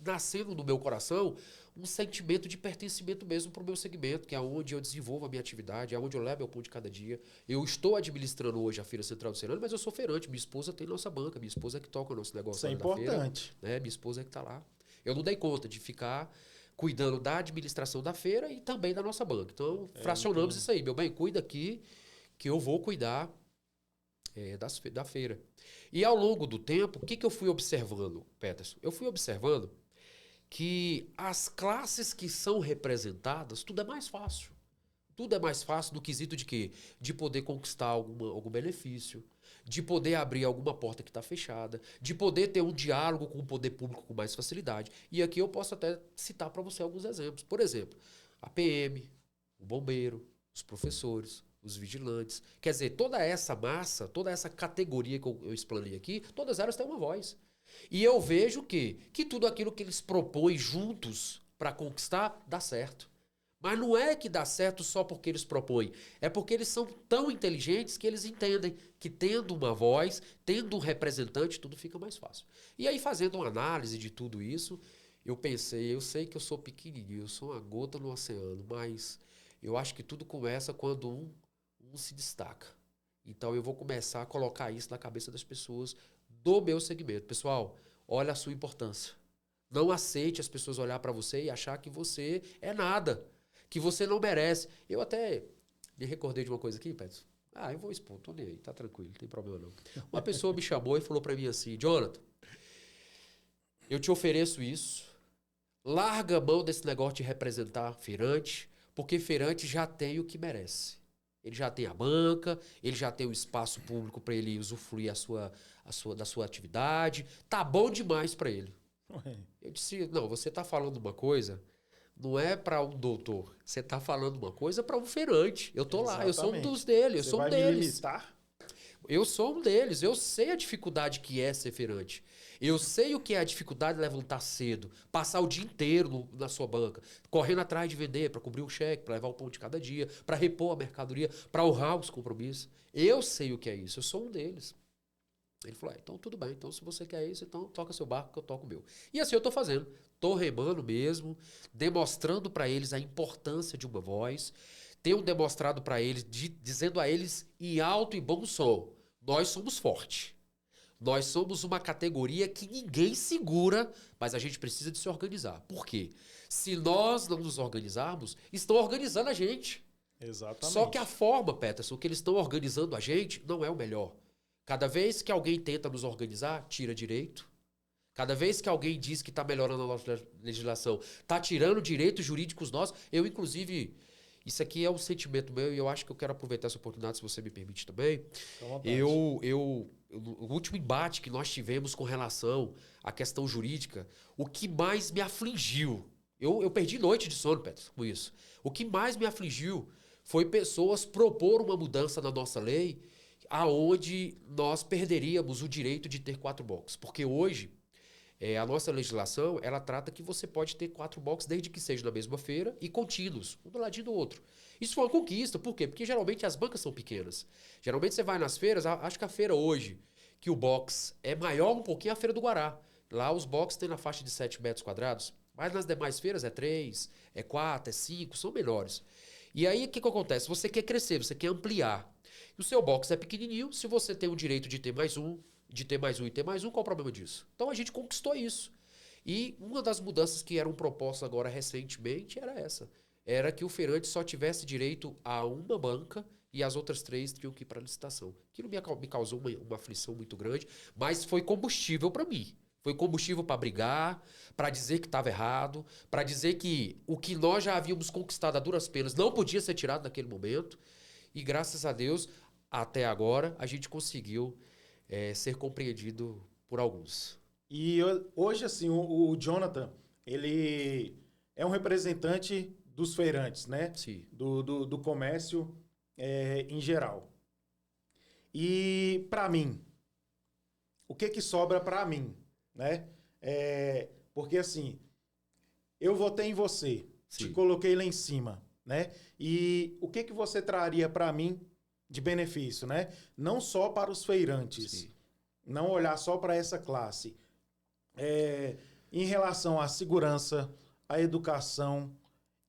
nascendo no meu coração um sentimento de pertencimento mesmo para o meu segmento, que é onde eu desenvolvo a minha atividade, é onde eu levo meu pão de cada dia. Eu estou administrando hoje a Feira Central de Ceilândia, mas eu sou feirante. Minha esposa tem nossa banca, minha esposa é que toca o nosso negócio. Isso é lá da feira, importante. né? Minha esposa é que está lá. Eu não dei conta de ficar cuidando da administração da feira e também da nossa banca. Então, fracionamos isso aí. Meu bem, cuida aqui que eu vou cuidar da feira. E ao longo do tempo, o que eu fui observando, Peterson? Eu fui observando que as classes que são representadas, tudo é mais fácil. Tudo é mais fácil no quesito de quê? De poder conquistar algum benefício, de poder abrir alguma porta que está fechada, de poder ter um diálogo com o poder público com mais facilidade. E aqui eu posso até citar para você alguns exemplos. Por exemplo, a PM, o bombeiro, os professores, os vigilantes. Quer dizer, toda essa massa, toda essa categoria que eu explanei aqui, todas elas têm uma voz. E eu vejo que tudo aquilo que eles propõem juntos para conquistar, dá certo. Mas não é que dá certo só porque eles propõem. É porque eles são tão inteligentes que eles entendem que tendo uma voz, tendo um representante, tudo fica mais fácil. E aí, fazendo uma análise de tudo isso, eu pensei, eu sei que eu sou pequenininho, eu sou uma gota no oceano, mas eu acho que tudo começa quando um se destaca. Então eu vou começar a colocar isso na cabeça das pessoas do meu segmento. Pessoal, olha a sua importância. Não aceite as pessoas olhar para você e achar que você é nada, que você não merece. Eu até me recordei de uma coisa aqui, Pedro. Eu vou expor, tô nem aí, tá tranquilo, não tem problema não. Uma pessoa me chamou e falou para mim assim, Jonathan, eu te ofereço isso, larga a mão desse negócio de representar feirante, porque feirante já tem o que merece. Ele já tem a banca, ele já tem o espaço público para ele usufruir da sua atividade. Tá bom demais para ele. Eu disse, não, você tá falando uma coisa, não é para um doutor. Você tá falando uma coisa para um feirante. Eu tô lá, eu sou um dos deles, eu sou um deles. Me limitar? Eu sou um deles, eu sei a dificuldade que é ser feirante. Eu sei o que é a dificuldade de levantar cedo, passar o dia inteiro na sua banca, correndo atrás de vender, para cobrir o cheque, para levar o pão de cada dia, para repor a mercadoria, para honrar os compromissos. Eu sei o que é isso, eu sou um deles. Ele falou, então tudo bem, então se você quer isso, então toca seu barco que eu toco o meu. E assim eu estou fazendo, estou remando mesmo, demonstrando para eles a importância de uma voz, tenho demonstrado para eles, dizendo a eles em alto e bom som, nós somos fortes. Nós somos uma categoria que ninguém segura, mas a gente precisa de se organizar. Por quê? Se nós não nos organizarmos, estão organizando a gente. Exatamente. Só que a forma, Peterson, que eles estão organizando a gente não é o melhor. Cada vez que alguém tenta nos organizar, tira direito. Cada vez que alguém diz que está melhorando a nossa legislação, está tirando direitos jurídicos nossos. Eu, inclusive, isso aqui é um sentimento meu e eu acho que eu quero aproveitar essa oportunidade, se você me permite também. O último embate que nós tivemos com relação à questão jurídica, o que mais me afligiu, eu perdi noite de sono, Pedro, com isso. O que mais me afligiu foi pessoas propor uma mudança na nossa lei aonde nós perderíamos o direito de ter 4 boxes. Porque hoje, a nossa legislação, ela trata que você pode ter 4 boxes desde que seja na mesma feira e contínuos, um do ladinho do outro. Isso foi uma conquista. Por quê? Porque geralmente as bancas são pequenas. Geralmente você vai nas feiras, acho que a feira hoje, que o box é maior um pouquinho, é a Feira do Guará. Lá os boxes têm na faixa de 7 metros quadrados, mas nas demais feiras é 3, é 4, é 5, são menores. E aí o que acontece? Você quer crescer, você quer ampliar. E o seu box é pequenininho, se você tem o direito de ter mais um, de ter mais um e ter mais um, qual o problema disso? Então a gente conquistou isso. E uma das mudanças que eram propostas agora recentemente era essa. Era que o feirante só tivesse direito a uma banca e as outras 3 tinham que ir para a licitação. Aquilo me causou uma aflição muito grande, mas foi combustível para mim. Foi combustível para brigar, para dizer que estava errado, para dizer que o que nós já havíamos conquistado a duras penas não podia ser tirado naquele momento. E graças a Deus, até agora, a gente conseguiu ser compreendido por alguns. E hoje, assim, o Jonathan, ele é um representante dos feirantes, né? Sim. Do comércio em geral. E, para mim, o que sobra para mim, né? Porque, assim, eu votei em você, Sim. te coloquei lá em cima, né? E o que você traria para mim de benefício, né? Não só para os feirantes, Sim. não olhar só para essa classe. Em relação à segurança, à educação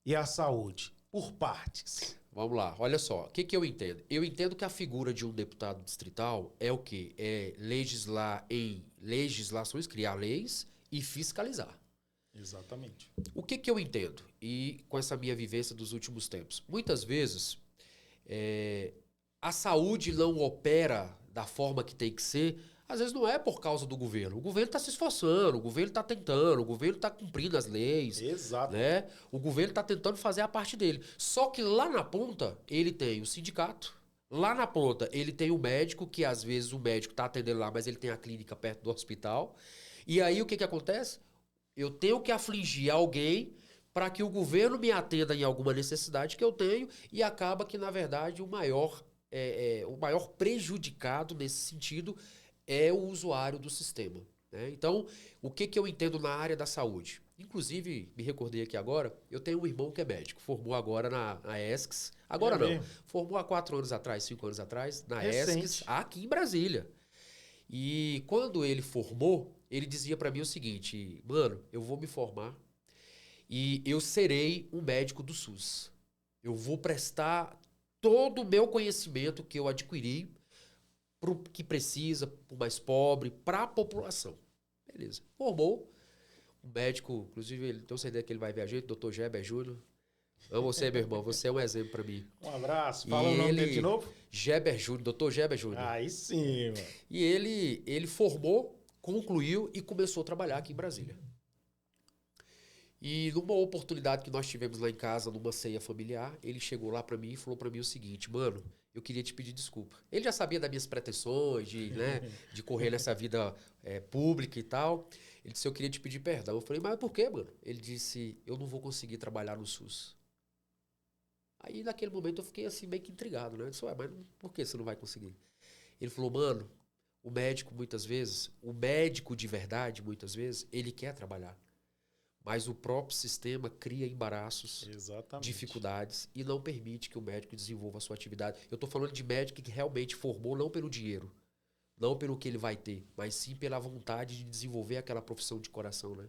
e à saúde, por partes. Vamos lá, olha só, o que eu entendo? Eu entendo que a figura de um deputado distrital é o quê? É legislar em legislações, criar leis e fiscalizar. Exatamente. O que eu entendo? E com essa minha vivência dos últimos tempos, muitas vezes a saúde não opera da forma que tem que ser. Às vezes não é por causa do governo. O governo está se esforçando, o governo está tentando, o governo está cumprindo as leis. Exato. Né? O governo está tentando fazer a parte dele. Só que lá na ponta, ele tem o sindicato. Lá na ponta, ele tem o médico, que às vezes o médico está atendendo lá, mas ele tem a clínica perto do hospital. E aí o que acontece? Eu tenho que afligir alguém para que o governo me atenda em alguma necessidade que eu tenho e acaba que, na verdade, o maior prejudicado nesse sentido é o usuário do sistema. Né? Então, o que eu entendo na área da saúde? Inclusive, me recordei aqui agora, eu tenho um irmão que é médico, formou agora na ESCS. Agora não, mesmo? formou há 4 anos atrás, 5 anos atrás, na Recente. ESCS, aqui em Brasília. E quando ele formou, ele dizia para mim o seguinte: mano, eu vou me formar e eu serei um médico do SUS. Eu vou prestar todo o meu conhecimento que eu adquiri para o que precisa, para o mais pobre, para a população. Beleza. Formou. Um médico, inclusive, ele tem certeza que ele vai ver a gente, Dr. Geber Júnior. Amo você, meu irmão. Você é um exemplo para mim. Um abraço. Fala o nome dele de novo. Geber Júnior, Dr. Geber Júnior. Aí sim, mano. E ele formou, concluiu e começou a trabalhar aqui em Brasília. E numa oportunidade que nós tivemos lá em casa, numa ceia familiar, ele chegou lá para mim e falou para mim o seguinte: mano, eu queria te pedir desculpa. Ele já sabia das minhas pretensões, de correr nessa vida pública e tal. Ele disse: eu queria te pedir perdão. Eu falei: mas por quê, mano? Ele disse: eu não vou conseguir trabalhar no SUS. Aí naquele momento eu fiquei assim meio que intrigado, né? Eu disse: ué, mas por que você não vai conseguir? Ele falou: mano, o médico de verdade, muitas vezes, ele quer trabalhar. Mas o próprio sistema cria embaraços, Exatamente. dificuldades e não permite que o médico desenvolva a sua atividade. Eu estou falando de médico que realmente formou não pelo dinheiro, não pelo que ele vai ter, mas sim pela vontade de desenvolver aquela profissão de coração, né?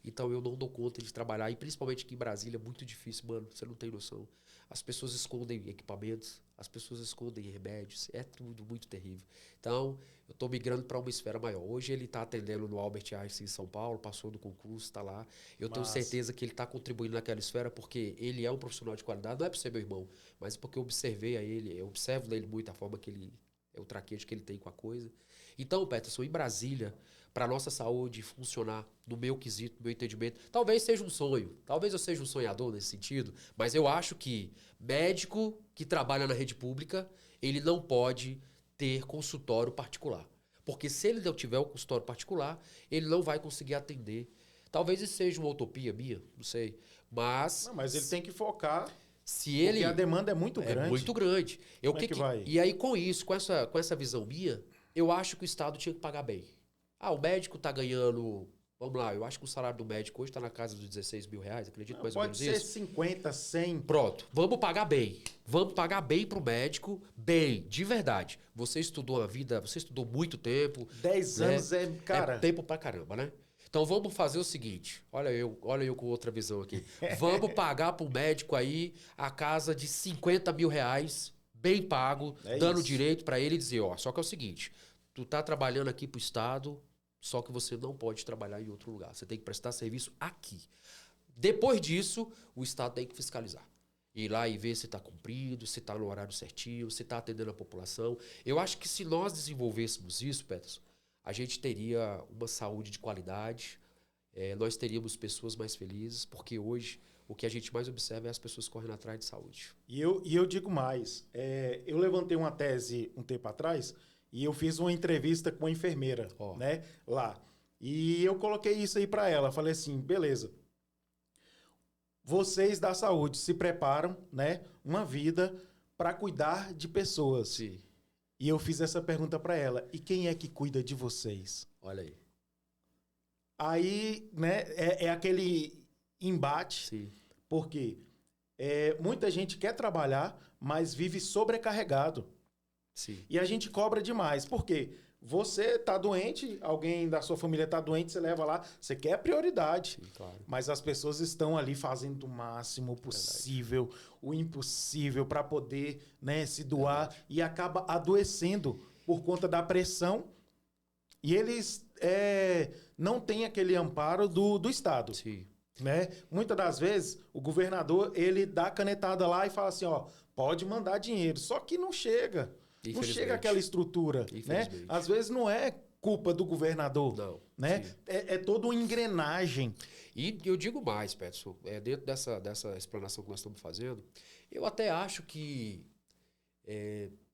Então eu não dou conta de trabalhar, e principalmente aqui em Brasília é muito difícil, mano, você não tem noção. As pessoas escondem equipamentos, as pessoas escondem remédios, é tudo muito terrível. Então, eu estou migrando para uma esfera maior. Hoje ele está atendendo no Albert Einstein em São Paulo, passou no concurso, está lá. Eu tenho certeza que ele está contribuindo naquela esfera porque ele é um profissional de qualidade, não é por ser meu irmão, mas porque eu observei a ele, eu observo nele muito a forma que ele É o traquejo que ele tem com a coisa. Então, Peterson, em Brasília, para a nossa saúde funcionar, no meu quesito, no meu entendimento, talvez seja um sonho. Talvez eu seja um sonhador nesse sentido, mas eu acho que médico que trabalha na rede pública, ele não pode ter consultório particular. Porque se ele não tiver o consultório particular, ele não vai conseguir atender. Talvez isso seja uma utopia minha, não sei. Mas... Não, mas ele tem que focar, se ele, porque a demanda é muito grande. É muito grande. Como é que vai? E aí, com isso, com essa visão minha, eu acho que o Estado tinha que pagar bem. Ah, o médico está ganhando... Vamos lá, eu acho que o salário do médico hoje está na casa dos 16 mil reais, acredito mais ou menos isso. Pode ser 50, 100. Pronto, vamos pagar bem. Vamos pagar bem pro médico, bem, de verdade. Você estudou a vida, você estudou muito tempo. 10 anos é, cara... É tempo pra caramba, né? Então vamos fazer o seguinte, olha eu com outra visão aqui. Vamos pagar pro médico aí a casa de 50 mil reais, bem pago, dando direito para ele dizer, ó, só que é o seguinte, tu tá trabalhando aqui pro Estado, só que você não pode trabalhar em outro lugar. Você tem que prestar serviço aqui. Depois disso, o Estado tem que fiscalizar. Ir lá e ver se está cumprido, se está no horário certinho, se está atendendo a população. Eu acho que se nós desenvolvêssemos isso, Peterson, a gente teria uma saúde de qualidade, nós teríamos pessoas mais felizes, porque hoje o que a gente mais observa é as pessoas correndo atrás de saúde. E eu digo mais, eu levantei uma tese um tempo atrás e eu fiz uma entrevista com uma enfermeira, né, lá. E eu coloquei isso aí para ela, falei assim, beleza, vocês da saúde se preparam, né, uma vida para cuidar de pessoas. Sim. E eu fiz essa pergunta para ela, e quem é que cuida de vocês? Olha aí. Aí, né, é aquele embate, Sim. porque muita gente quer trabalhar, mas vive sobrecarregado. Sim. E a gente cobra demais. Por quê? Você está doente, alguém da sua família está doente, você leva lá, você quer prioridade. Sim, claro. Mas as pessoas estão ali fazendo o máximo possível, o impossível para poder, né, se doar e acaba adoecendo por conta da pressão. E eles não têm aquele amparo do Estado. Sim. Né? Muitas das vezes, o governador ele dá a canetada lá e fala assim, ó, pode mandar dinheiro, só que não chega. Não chega aquela estrutura, né? Às vezes não é culpa do governador, não, né? É toda uma engrenagem. E eu digo mais, Peterson, dentro dessa explanação que nós estamos fazendo, eu até acho que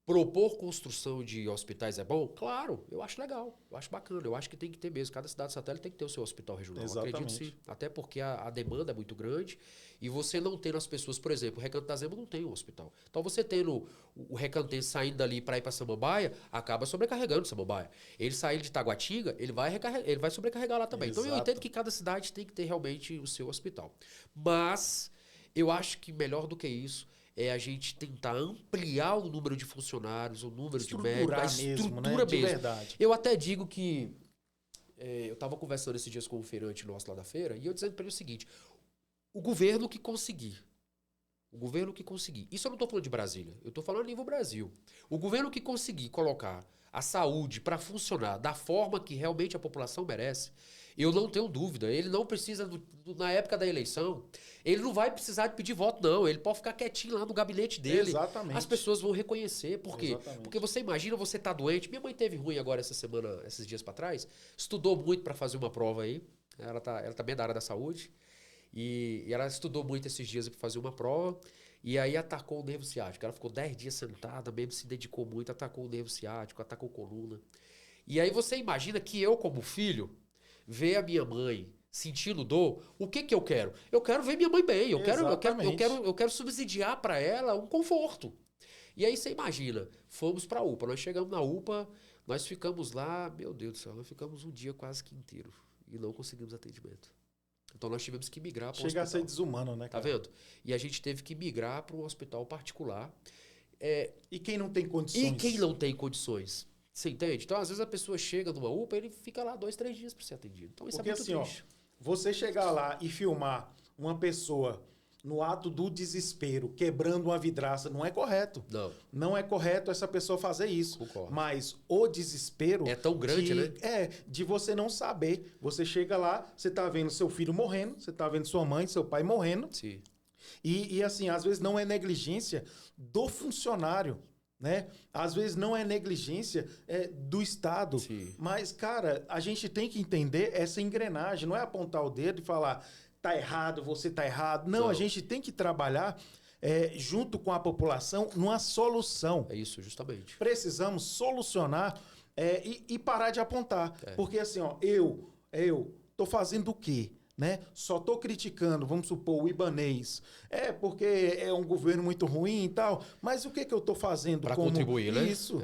propor construção de hospitais é bom? Claro, eu acho legal, eu acho bacana, eu acho que tem que ter mesmo. Cada cidade satélite tem que ter o seu hospital regional. Exatamente. Acredito sim, até porque a demanda é muito grande e você não tendo as pessoas, por exemplo, o Recanto da Zema não tem um hospital. Então você tendo o recantense saindo dali para ir para Samambaia, acaba sobrecarregando Samambaia. Ele sair de Taguatinga, ele vai sobrecarregar lá também. Exato. Então eu entendo que cada cidade tem que ter realmente o seu hospital. Mas eu acho que melhor do que isso é a gente tentar ampliar o número de funcionários, o número de médicos, a estrutura mesmo. De verdade. Eu até digo que eu estava conversando esses dias com um feirante nosso lá da feira e eu dizendo para ele o seguinte, o governo que conseguir, isso eu não estou falando de Brasília, eu estou falando a nível Brasil, o governo que conseguir colocar a saúde para funcionar da forma que realmente a população merece, eu não tenho dúvida, ele não precisa, na época da eleição, ele não vai precisar de pedir voto, não. Ele pode ficar quietinho lá no gabinete dele. Exatamente. As pessoas vão reconhecer. Por quê? Exatamente. Porque você imagina, você tá doente. Minha mãe teve ruim agora essa semana, esses dias para trás. Estudou muito para fazer uma prova aí. Ela tá bem da área da saúde. E ela estudou muito esses dias para fazer uma prova. E aí atacou o nervo ciático. Ela ficou 10 dias sentada, mesmo se dedicou muito, atacou o nervo ciático, atacou a coluna. E aí você imagina que eu, como filho, ver a minha mãe sentindo dor, o que eu quero? Eu quero ver minha mãe bem, eu quero subsidiar para ela um conforto. E aí você imagina, fomos para a UPA, nós chegamos na UPA, nós ficamos lá, meu Deus do céu, nós ficamos um dia quase que inteiro e não conseguimos atendimento. Então nós tivemos que migrar para um hospital. Chega a ser desumano, né, cara? Tá vendo? E a gente teve que migrar para um hospital particular. E quem não tem condições? Você entende? Então, às vezes a pessoa chega numa UPA e ele fica lá 2, 3 dias para ser atendido. Então, isso porque é muito assim, triste. Você chegar lá e filmar uma pessoa no ato do desespero, quebrando uma vidraça, não é correto. Não. Não é correto essa pessoa fazer isso. Concordo. Mas o desespero... É tão grande, né? De você não saber. Você chega lá, você tá vendo seu filho morrendo, você tá vendo sua mãe, seu pai morrendo. Sim. E assim, às vezes não é negligência do funcionário, né? Às vezes não é negligência do Estado, Sim. mas, cara, a gente tem que entender essa engrenagem, não é apontar o dedo e falar, tá errado, você tá errado. Não, Não. a gente tem que trabalhar junto com a população numa solução. É isso, justamente. Precisamos solucionar e parar de apontar. Porque assim, ó, eu tô fazendo o quê? Né? Só tô criticando, vamos supor, o Ibanez. Porque é um governo muito ruim e tal. Mas o que eu tô fazendo Para como contribuir, né? isso?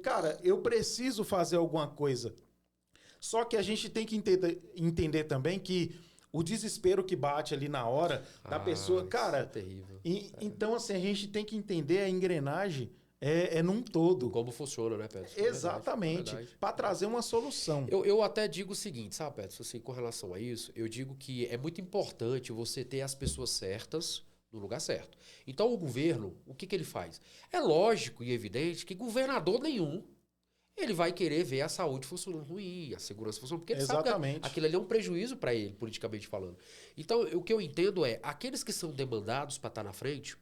Cara, eu preciso fazer alguma coisa. Só que a gente tem que entender também que o desespero que bate ali na hora da pessoa, cara, isso é terrível. Então assim, a gente tem que entender a engrenagem num todo. Como funciona, né, Pedro? Exatamente, para trazer uma solução. Eu até digo o seguinte, sabe, Pedro, assim, com relação a isso, eu digo que é muito importante você ter as pessoas certas no lugar certo. Então, o governo, o que ele faz? É lógico e evidente que governador nenhum ele vai querer ver a saúde funcionando ruim, a segurança funcionando, porque ele sabe que aquilo ali é um prejuízo para ele, politicamente falando. Então, o que eu entendo é, aqueles que são demandados para estar na frente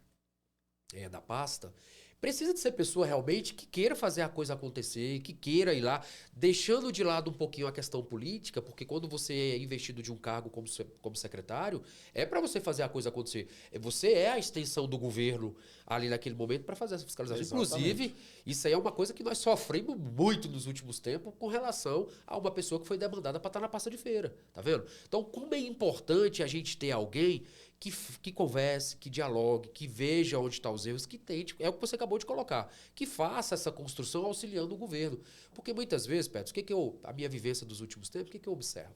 da pasta, precisa de ser pessoa realmente que queira fazer a coisa acontecer, que queira ir lá, deixando de lado um pouquinho a questão política, porque quando você é investido de um cargo como secretário, é para você fazer a coisa acontecer. Você é a extensão do governo ali naquele momento para fazer essa fiscalização. Exatamente. Inclusive, isso aí é uma coisa que nós sofremos muito nos últimos tempos com relação a uma pessoa que foi demandada para estar na pasta de feira. Tá vendo? Então, como é importante a gente ter alguém que converse, que dialogue, que veja onde estão os erros, que tente, é o que você acabou de colocar, que faça essa construção auxiliando o governo. Porque muitas vezes, Petros, a minha vivência dos últimos tempos, o que eu observo?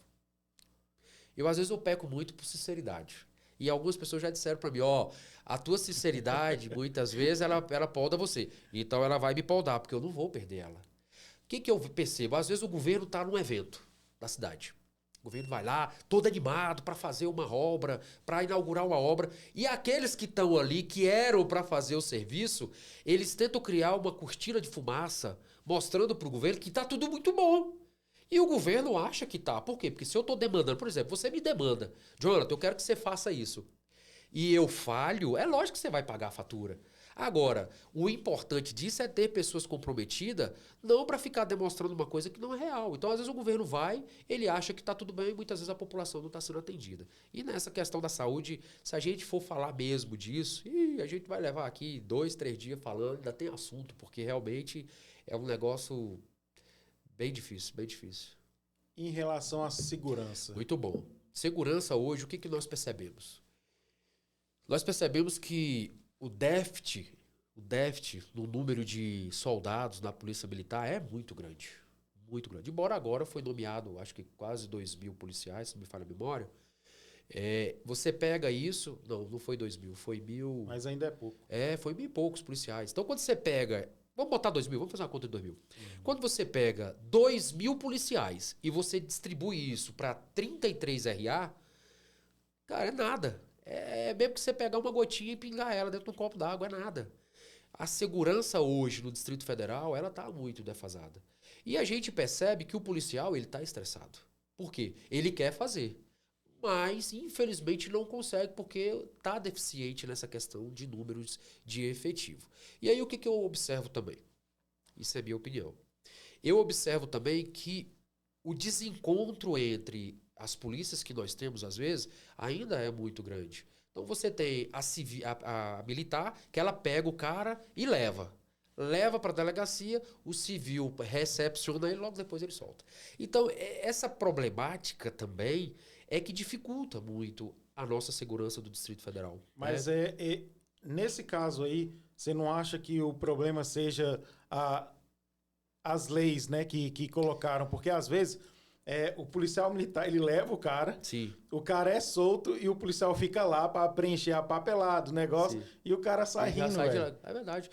Às vezes eu peco muito por sinceridade. E algumas pessoas já disseram para mim, a tua sinceridade, muitas vezes, ela podda você. Então ela vai me podar, porque eu não vou perder ela. O que eu percebo? Às vezes o governo está num evento da cidade. O governo vai lá, todo animado para fazer uma obra, para inaugurar uma obra. E aqueles que estão ali, que eram para fazer o serviço, eles tentam criar uma cortina de fumaça, mostrando para o governo que está tudo muito bom. E o governo acha que tá. Por quê? Porque se eu estou demandando, por exemplo, você me demanda, Jonathan, eu quero que você faça isso. E eu falho, é lógico que você vai pagar a fatura. Agora, o importante disso é ter pessoas comprometidas, não para ficar demonstrando uma coisa que não é real. Então, às vezes o governo vai, ele acha que está tudo bem e muitas vezes a população não está sendo atendida. E nessa questão da saúde, se a gente for falar mesmo disso, a gente vai levar aqui 2, 3 dias falando, ainda tem assunto, porque realmente é um negócio bem difícil, bem difícil. Em relação à segurança. Muito bom. Segurança hoje, o que nós percebemos? Nós percebemos que o déficit no número de soldados na Polícia Militar é muito grande. Muito grande. Embora agora foi nomeado, acho que quase 2.000 policiais, se não me falha a memória. Você pega isso... Não foi 2.000, foi 1.000... Mas ainda é pouco. Foi 1.000 e poucos policiais. Então, quando você pega... Vamos botar 2.000, vamos fazer uma conta de 2.000. Quando você pega 2.000 policiais e você distribui isso para 33 RA, cara, é nada. É mesmo que você pegar uma gotinha e pingar ela dentro de um copo d'água, é nada. A segurança hoje no Distrito Federal, ela está muito defasada. E a gente percebe que o policial, ele está estressado. Por quê? Ele quer fazer. Mas, infelizmente, não consegue porque está deficiente nessa questão de números de efetivo. E aí, o que eu observo também? Isso é minha opinião. Eu observo também que o desencontro entre as polícias que nós temos, às vezes, ainda é muito grande. Então, você tem a militar, que ela pega o cara e leva para a delegacia, o civil recepciona ele, logo depois ele solta. Então, essa problemática também é que dificulta muito a nossa segurança do Distrito Federal. Mas nesse caso aí, você não acha que o problema seja as leis, né, que colocaram? Porque às vezes o policial militar, ele leva o cara, Sim. O cara é solto e o policial fica lá para preencher a papelada, o negócio, Sim. E o cara sai rindo, velho. É verdade.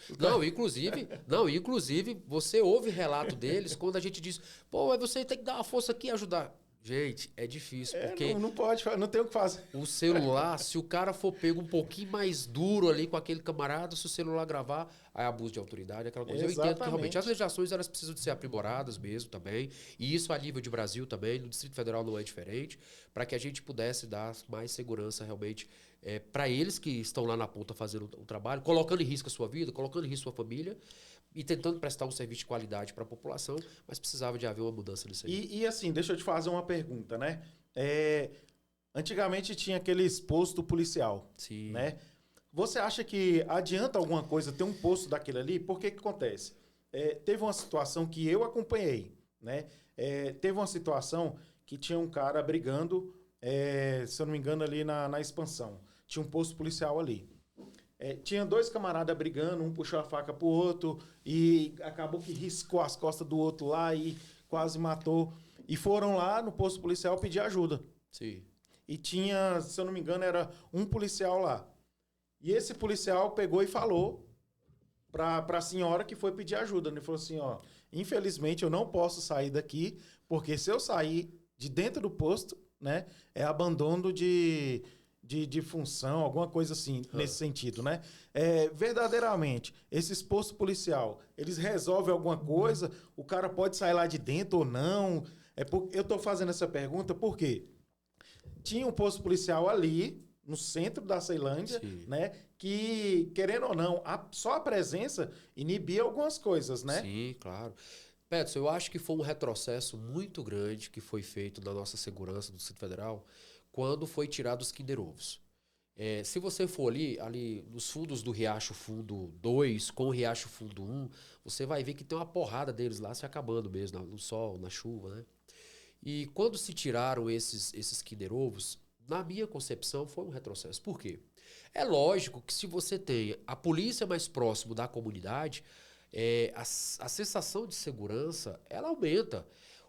Inclusive, você ouve relato deles quando a gente diz, você tem que dar uma força aqui e ajudar. Gente, é difícil, porque Não pode, não tem o que fazer. o celular, se o cara for pego um pouquinho mais duro ali com aquele camarada, se o celular gravar, aí abuso de autoridade, aquela coisa. Eu entendo que realmente as legislações elas precisam de ser aprimoradas mesmo também, e isso a nível de Brasil também, no Distrito Federal não é diferente, para que a gente pudesse dar mais segurança realmente para eles que estão lá na ponta fazendo o trabalho, colocando em risco a sua vida, colocando em risco a sua família, e tentando prestar um serviço de qualidade para a população, mas precisava de haver uma mudança nisso aí. E assim, deixa eu te fazer uma pergunta, né? Antigamente tinha aqueles posto policial, Sim. né? Você acha que adianta alguma coisa ter um posto daquele ali? Por que acontece? Teve uma situação que eu acompanhei, né? Teve uma situação que tinha um cara brigando, se eu não me engano, ali na Expansão. Tinha um posto policial ali. Tinha dois camaradas brigando, um puxou a faca pro outro e acabou que riscou as costas do outro lá e quase matou. E foram lá no posto policial pedir ajuda. Sim. E tinha, se eu não me engano, era um policial lá. E esse policial pegou e falou para a senhora que foi pedir ajuda. Ele falou assim, ó, infelizmente eu não posso sair daqui, porque se eu sair de dentro do posto, né, é abandono de função, alguma coisa assim, nesse sentido, né? Verdadeiramente, esses postos policial, eles resolvem alguma coisa? O cara pode sair lá de dentro ou não? Eu estou fazendo essa pergunta porque tinha um posto policial ali, no centro da Ceilândia, né? Que, querendo ou não, só a presença inibia algumas coisas, né? Sim, claro. Peterson, eu acho que foi um retrocesso muito grande que foi feito na nossa segurança do Distrito Federal quando foi tirado os Kinder Ovos. Se você for ali nos fundos do Riacho Fundo 2 com o Riacho Fundo 1, você vai ver que tem uma porrada deles lá se acabando mesmo, no sol, na chuva, né? E quando se tiraram esses Kinder Ovos, na minha concepção foi um retrocesso. Por quê? É lógico que se você tem a polícia mais próximo da comunidade, a sensação de segurança, ela aumenta.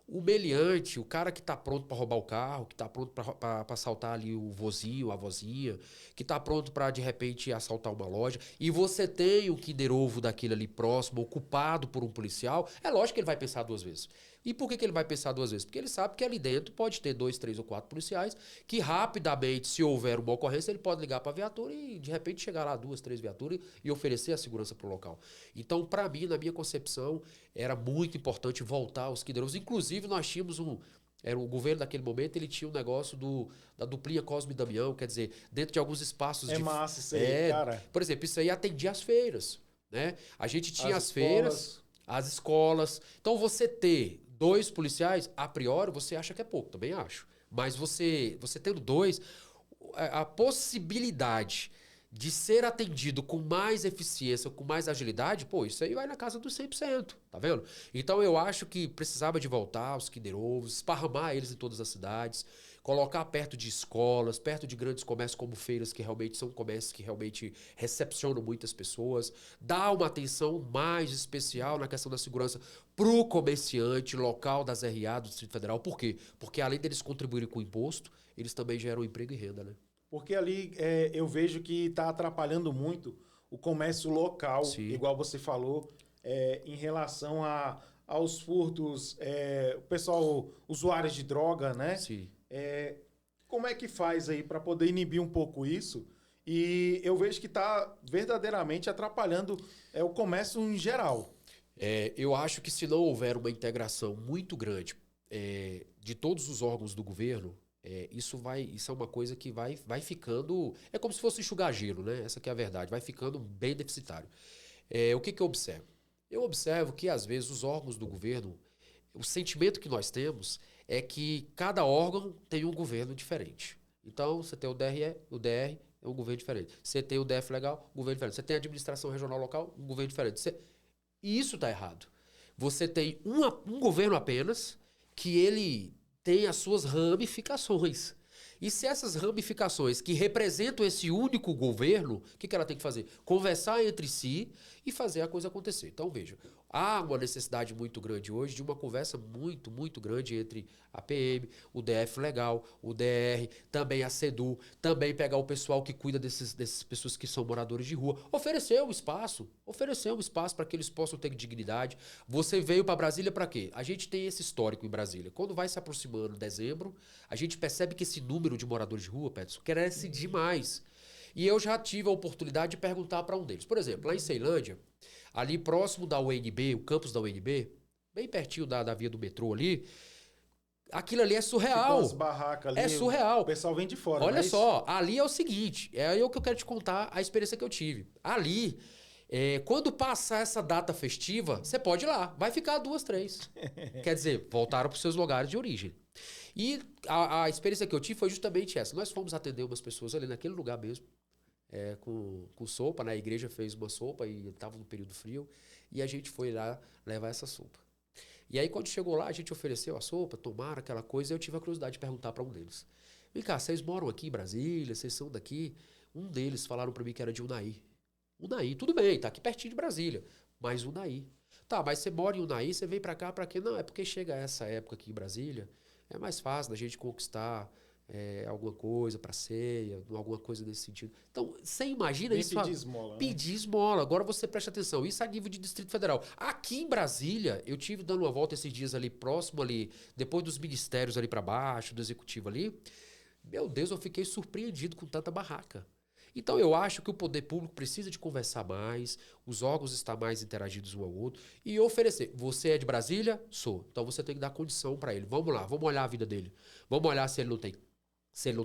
O meliante, o cara que está pronto para roubar o carro, que está pronto para assaltar ali o vozinho, a vozinha, que está pronto para, de repente, assaltar uma loja, e você tem o Kinder Ovo daquele ali próximo, ocupado por um policial, é lógico que ele vai pensar duas vezes. E por que ele vai pensar duas vezes? Porque ele sabe que ali dentro pode ter 2, 3 ou 4 policiais que rapidamente, se houver uma ocorrência, ele pode ligar para a viatura e de repente chegar lá 2, 3 viaturas e oferecer a segurança para o local. Então, para mim, na minha concepção, era muito importante voltar aos Kinder Ovos. Inclusive, nós tínhamos era o governo daquele momento, ele tinha um negócio da duplinha Cosme e Damião, quer dizer, dentro de alguns espaços... massa isso aí, cara. Por exemplo, isso aí atendia as feiras, né? A gente tinha as feiras, as escolas. Então, você ter 2 policiais, a priori, você acha que é pouco, também acho. Mas você tendo 2, a possibilidade de ser atendido com mais eficiência, com mais agilidade, pô, isso aí vai na casa dos 100%, tá vendo? Então eu acho que precisava de voltar aos Kinder Ovos, esparramar eles em todas as cidades, colocar perto de escolas, perto de grandes comércios como feiras, que realmente são comércios que realmente recepcionam muitas pessoas, dar uma atenção mais especial na questão da segurança pro comerciante local das RA do Distrito Federal. Por quê? Porque além deles contribuírem com o imposto, eles também geram emprego e renda, né? Porque ali eu vejo que está atrapalhando muito o comércio local, Sim. igual você falou, em relação aos furtos, o pessoal, usuários de droga, né? Sim. Como é que faz aí para poder inibir um pouco isso? E eu vejo que está verdadeiramente atrapalhando o comércio em geral. Eu acho que se não houver uma integração muito grande de todos os órgãos do governo, isso é uma coisa que vai ficando... É como se fosse enxugar gelo, né? Essa que é a verdade. Vai ficando bem deficitário. O que eu observo? Eu observo que, às vezes, os órgãos do governo, o sentimento que nós temos é que cada órgão tem um governo diferente. Então, você tem o DR é um governo diferente. Você tem o DF legal, um governo diferente. Você tem a administração regional local, um governo diferente. E isso está errado. Você tem um governo apenas que ele tem as suas ramificações. E se essas ramificações que representam esse único governo, o que ela tem que fazer? Conversar entre si e fazer a coisa acontecer. Então, veja, há uma necessidade muito grande hoje de uma conversa muito, muito grande entre a PM, o DF Legal, o DR, também a SEDU, também pegar o pessoal que cuida dessas pessoas que são moradores de rua, oferecer um espaço para que eles possam ter dignidade. Você veio para Brasília para quê? A gente tem esse histórico em Brasília. Quando vai se aproximando dezembro, a gente percebe que esse número de moradores de rua, Peterson, cresce demais. E eu já tive a oportunidade de perguntar para um deles. Por exemplo, lá em Ceilândia, ali próximo da UNB, o campus da UNB, bem pertinho da via do metrô ali, aquilo ali é surreal. As barracas ali, é surreal. O pessoal vem de fora. Olha só, ali é o seguinte, é aí o que eu quero te contar a experiência que eu tive. Ali, quando passar essa data festiva, você pode ir lá, vai ficar 2, 3. Quer dizer, voltaram para os seus lugares de origem. E a experiência que eu tive foi justamente essa. Nós fomos atender umas pessoas ali naquele lugar mesmo, com sopa, né? A igreja fez uma sopa e estava no período frio, e a gente foi lá levar essa sopa. E aí, quando chegou lá, a gente ofereceu a sopa, tomaram aquela coisa, e eu tive a curiosidade de perguntar para um deles. Vem cá, vocês moram aqui em Brasília, vocês são daqui? Um deles falaram para mim que era de Unai. Unai, tudo bem, tá aqui pertinho de Brasília, mas Unai. Tá, mas você mora em Unai, você vem para cá para quê? Não, é porque chega essa época aqui em Brasília, é mais fácil da gente conquistar alguma coisa para ceia, alguma coisa nesse sentido. Então, você imagina isso? Pedir esmola. Né? Pedir esmola. Agora você presta atenção. Isso a nível de Distrito Federal. Aqui em Brasília, eu tive dando uma volta esses dias ali, próximo ali, depois dos ministérios ali para baixo, do executivo ali. Meu Deus, eu fiquei surpreendido com tanta barraca. Então, eu acho que o poder público precisa de conversar mais, os órgãos estar mais interagidos um ao outro e oferecer. Você é de Brasília? Sou. Então, você tem que dar condição para ele. Vamos lá, vamos olhar a vida dele. Vamos olhar se ele não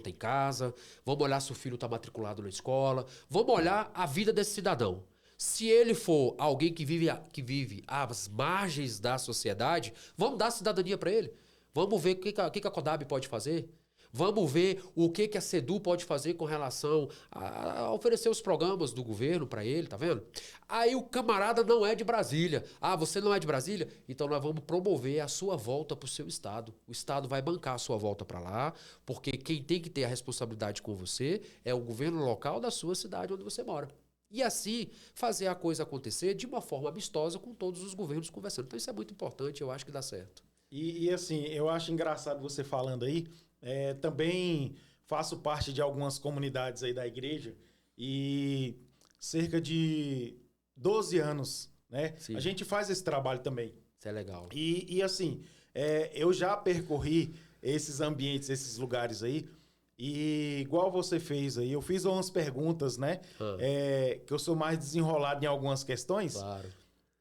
tem casa, vamos olhar se o filho está matriculado na escola, vamos olhar a vida desse cidadão. Se ele for alguém que vive às margens da sociedade, vamos dar cidadania para ele. Vamos ver o que a CODAB pode fazer. Vamos ver o que a SEDU pode fazer com relação a oferecer os programas do governo para ele, tá vendo? Aí o camarada não é de Brasília. Ah, você não é de Brasília? Então nós vamos promover a sua volta para o seu estado. O estado vai bancar a sua volta para lá, porque quem tem que ter a responsabilidade com você é o governo local da sua cidade onde você mora. E assim fazer a coisa acontecer de uma forma amistosa com todos os governos conversando. Então isso é muito importante, eu acho que dá certo. E assim, eu acho engraçado você falando aí. Também faço parte de algumas comunidades aí da igreja e cerca de 12 anos, né? Sim. A gente faz esse trabalho também. Isso é legal. E assim, eu já percorri esses ambientes, esses lugares aí, e igual você fez aí, eu fiz umas perguntas, né? Que eu sou mais desenrolado em algumas questões. Claro.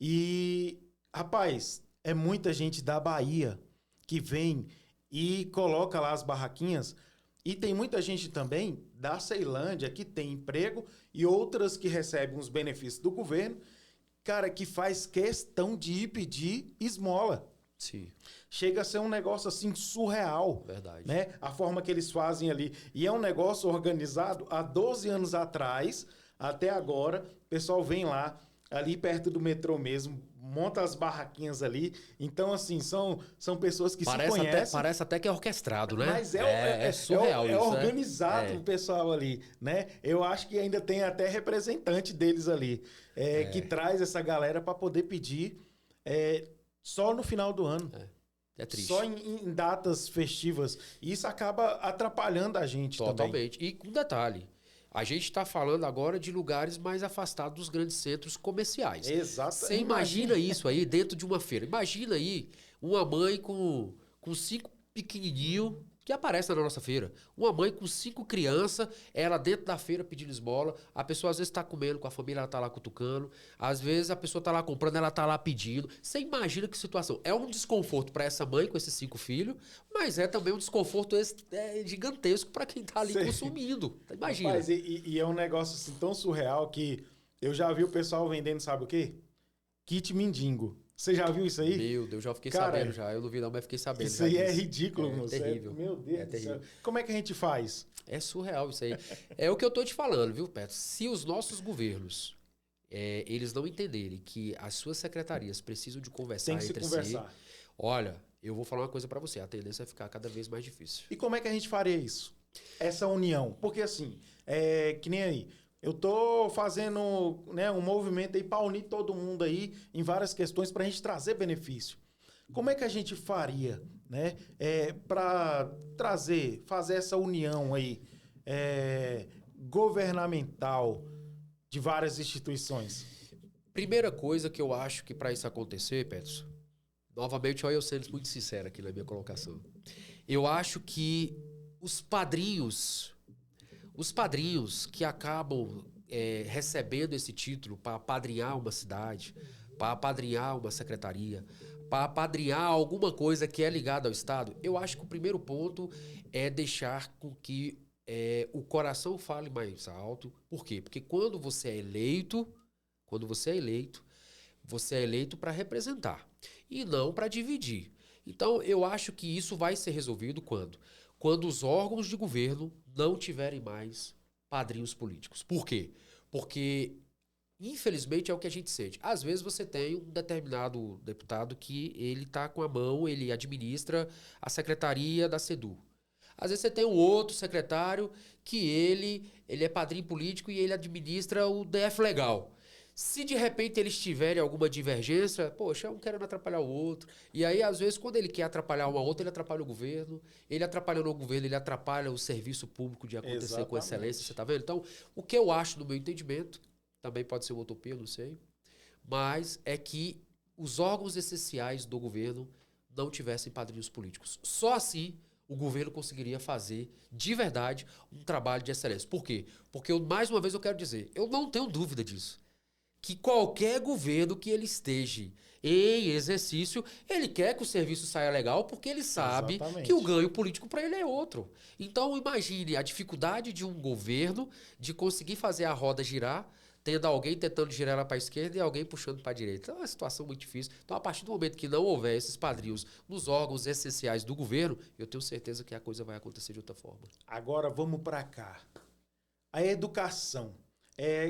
E, rapaz, é muita gente da Bahia que vem e coloca lá as barraquinhas. E tem muita gente também da Ceilândia que tem emprego e outras que recebem os benefícios do governo, cara, que faz questão de ir pedir esmola. Sim. Chega a ser um negócio assim surreal. Verdade. Né? A forma que eles fazem ali. E é um negócio organizado há 12 anos atrás, até agora. O pessoal vem lá, ali perto do metrô mesmo, monta as barraquinhas ali. Então, assim, são pessoas que se conhecem. Parece até que é orquestrado, né? Mas é surreal isso, organizado, né? O pessoal ali, né? Eu acho que ainda tem até representante deles ali, que traz essa galera para poder pedir só no final do ano. É triste. Só em datas festivas. E isso acaba atrapalhando a gente Totalmente. também. E com detalhe, a gente está falando agora de lugares mais afastados dos grandes centros comerciais. Exato. Você imagina isso aí dentro de uma feira. Imagina aí uma mãe com 5 pequenininhos que aparece na nossa feira. Uma mãe com 5 crianças, ela dentro da feira pedindo esmola. A pessoa às vezes está comendo com a família, ela está lá cutucando. Às vezes a pessoa está lá comprando, ela está lá pedindo. Você imagina que situação. É um desconforto para essa mãe com esses 5 filhos, mas é também um desconforto gigantesco para quem está ali consumindo. Imagina. Rapaz, e é um negócio assim, tão surreal que eu já vi o pessoal vendendo, sabe o quê? Kit mendigo. Você já viu isso aí? Meu Deus, já fiquei Cara, sabendo já. Eu não vi não, mas fiquei sabendo. Isso aí é ridículo, moço. É terrível. Meu Deus do céu. Como é que a gente faz? É surreal isso aí. É o que eu tô te falando, viu, Petro? Se os nossos governos, eles não entenderem que as suas secretarias precisam de conversar entre si, olha, eu vou falar uma coisa para você, a tendência é ficar cada vez mais difícil. E como é que a gente faria isso? Essa união? Porque assim, que nem aí, Eu tô fazendo, né, um movimento aí para unir todo mundo aí em várias questões para a gente trazer benefício. Como é que a gente faria, né, para fazer essa união aí governamental de várias instituições? Primeira coisa que eu acho que para isso acontecer, Peterson, novamente, olha eu sendo muito sincero aqui na minha colocação. Eu acho que os padrinhos, os padrinhos que acabam recebendo esse título para apadrinhar uma cidade, para apadrinhar uma secretaria, para apadrinhar alguma coisa que é ligada ao Estado, eu acho que o primeiro ponto é deixar com que o coração fale mais alto. Por quê? Porque você é eleito para representar e não para dividir. Então, eu acho que isso vai ser resolvido quando? Quando os órgãos de governo não tiverem mais padrinhos políticos. Por quê? Porque, infelizmente, é o que a gente sente. Às vezes você tem um determinado deputado que ele está com a mão, ele administra a secretaria da SEDU. Às vezes você tem um outro secretário que ele é padrinho político e ele administra o DF Legal. Se de repente eles tiverem alguma divergência, poxa, um querendo atrapalhar o outro. E aí, às vezes, quando ele quer atrapalhar uma outra, ele atrapalha o governo. Ele atrapalhando o governo, ele atrapalha o serviço público de acontecer com excelência, você tá vendo? Então, o que eu acho, no meu entendimento, também pode ser uma utopia, não sei, mas é que os órgãos essenciais do governo não tivessem padrinhos políticos. Só assim o governo conseguiria fazer, de verdade, um trabalho de excelência. Por quê? Porque, mais uma vez, eu quero dizer, eu não tenho dúvida disso. Que qualquer governo que ele esteja em exercício, ele quer que o serviço saia legal porque ele sabe que o ganho político para ele é outro. Então, imagine a dificuldade de um governo de conseguir fazer a roda girar, tendo alguém tentando girar ela para a esquerda e alguém puxando para a direita. Então, é uma situação muito difícil. Então, a partir do momento que não houver esses padrinhos nos órgãos essenciais do governo, eu tenho certeza que a coisa vai acontecer de outra forma. Agora, vamos para cá. A educação.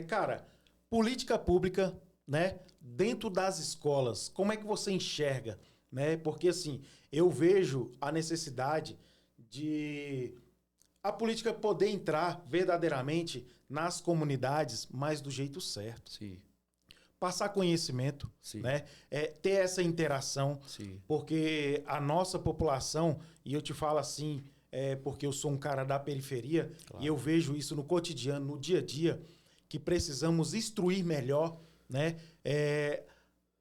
Cara, política pública, né, dentro das escolas, como é que você enxerga, né? Porque assim, eu vejo a necessidade de a política poder entrar verdadeiramente nas comunidades, mas do jeito certo. Sim. Passar conhecimento, Sim. né? Ter essa interação, Sim. porque a nossa população, e eu te falo assim, porque eu sou um cara da periferia, claro, e eu vejo isso no cotidiano, no dia a dia, que precisamos instruir melhor, né,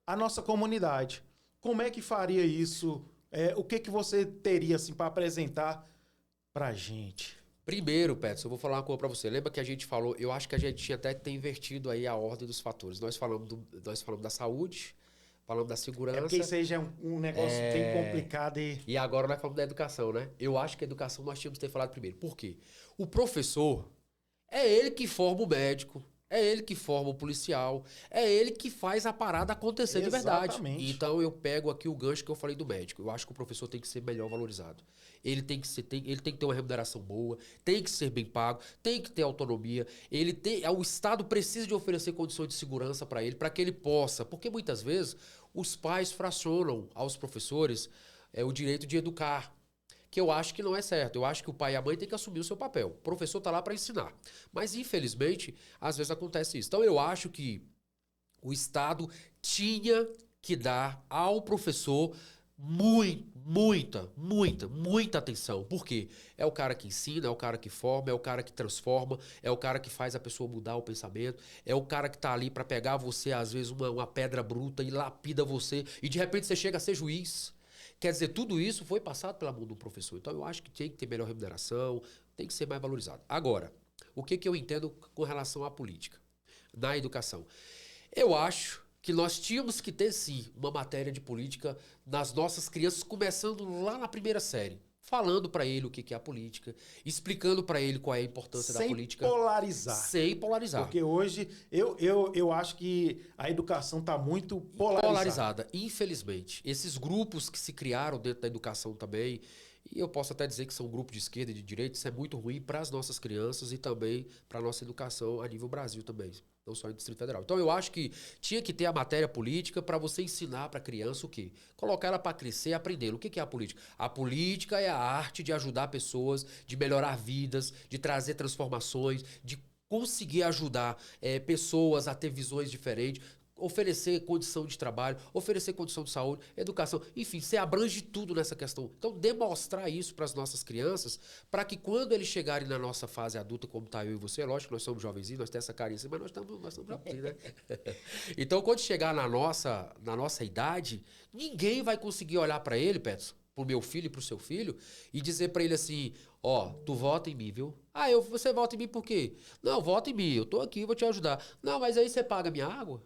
a nossa comunidade. Como é que faria isso? O que você teria assim, para apresentar para a gente? Primeiro, Peterson, eu vou falar uma coisa para você. Lembra que a gente falou, eu acho que a gente tinha até que ter invertido aí a ordem dos fatores. Nós falamos da saúde, falamos da segurança. Porque isso aí já é um negócio bem complicado. E agora nós falamos da educação, né? Eu acho que a educação nós tínhamos que ter falado primeiro. Por quê? O professor... é ele que forma o médico, é ele que forma o policial, é ele que faz a parada acontecer de verdade. Então eu pego aqui o gancho que eu falei do médico. Eu acho que o professor tem que ser melhor valorizado. Ele tem que ter uma remuneração boa, tem que ser bem pago, tem que ter autonomia. O Estado precisa de oferecer condições de segurança para ele, para que ele possa. Porque muitas vezes os pais fracionam aos professores o direito de educar. Que eu acho que não é certo. Eu acho que o pai e a mãe têm que assumir o seu papel. O professor está lá para ensinar. Mas, infelizmente, às vezes acontece isso. Então, eu acho que o Estado tinha que dar ao professor muita atenção. Por quê? É o cara que ensina, é o cara que forma, é o cara que transforma, é o cara que faz a pessoa mudar o pensamento, é o cara que está ali para pegar você, às vezes, uma pedra bruta e lapida você, e de repente você chega a ser juiz. Quer dizer, tudo isso foi passado pela mão do professor. Então, eu acho que tem que ter melhor remuneração, tem que ser mais valorizado. Agora, o que eu entendo com relação à política, na educação? Eu acho que nós tínhamos que ter, sim, uma matéria de política nas nossas crianças, começando lá na primeira série. Falando para ele o que é a política, explicando para ele qual é a importância da política. Sem polarizar. Porque hoje eu acho que a educação está muito polarizada. Infelizmente. Esses grupos que se criaram dentro da educação também, e eu posso até dizer que são grupos de esquerda e de direita, isso é muito ruim para as nossas crianças e também para a nossa educação a nível Brasil também, não só em Distrito Federal. Então eu acho que tinha que ter a matéria política para você ensinar para a criança o quê? Colocar ela para crescer e aprender. O que é a política? A política é a arte de ajudar pessoas, de melhorar vidas, de trazer transformações, de conseguir ajudar pessoas a ter visões diferentes, oferecer condição de trabalho, oferecer condição de saúde, educação, enfim, você abrange tudo nessa questão. Então, demonstrar isso para as nossas crianças, para que quando eles chegarem na nossa fase adulta, como está eu e você, lógico que nós somos jovenzinhos, nós temos essa carinha, mas nós estamos adultos, né? Então, quando chegar na nossa idade, ninguém vai conseguir olhar para ele, Peterson, pro meu filho e pro seu filho, e dizer para ele assim, ó, tu vota em mim, viu? Ah, você vota em mim por quê? Não, vota em mim, eu tô aqui, vou te ajudar. Não, mas aí você paga minha água?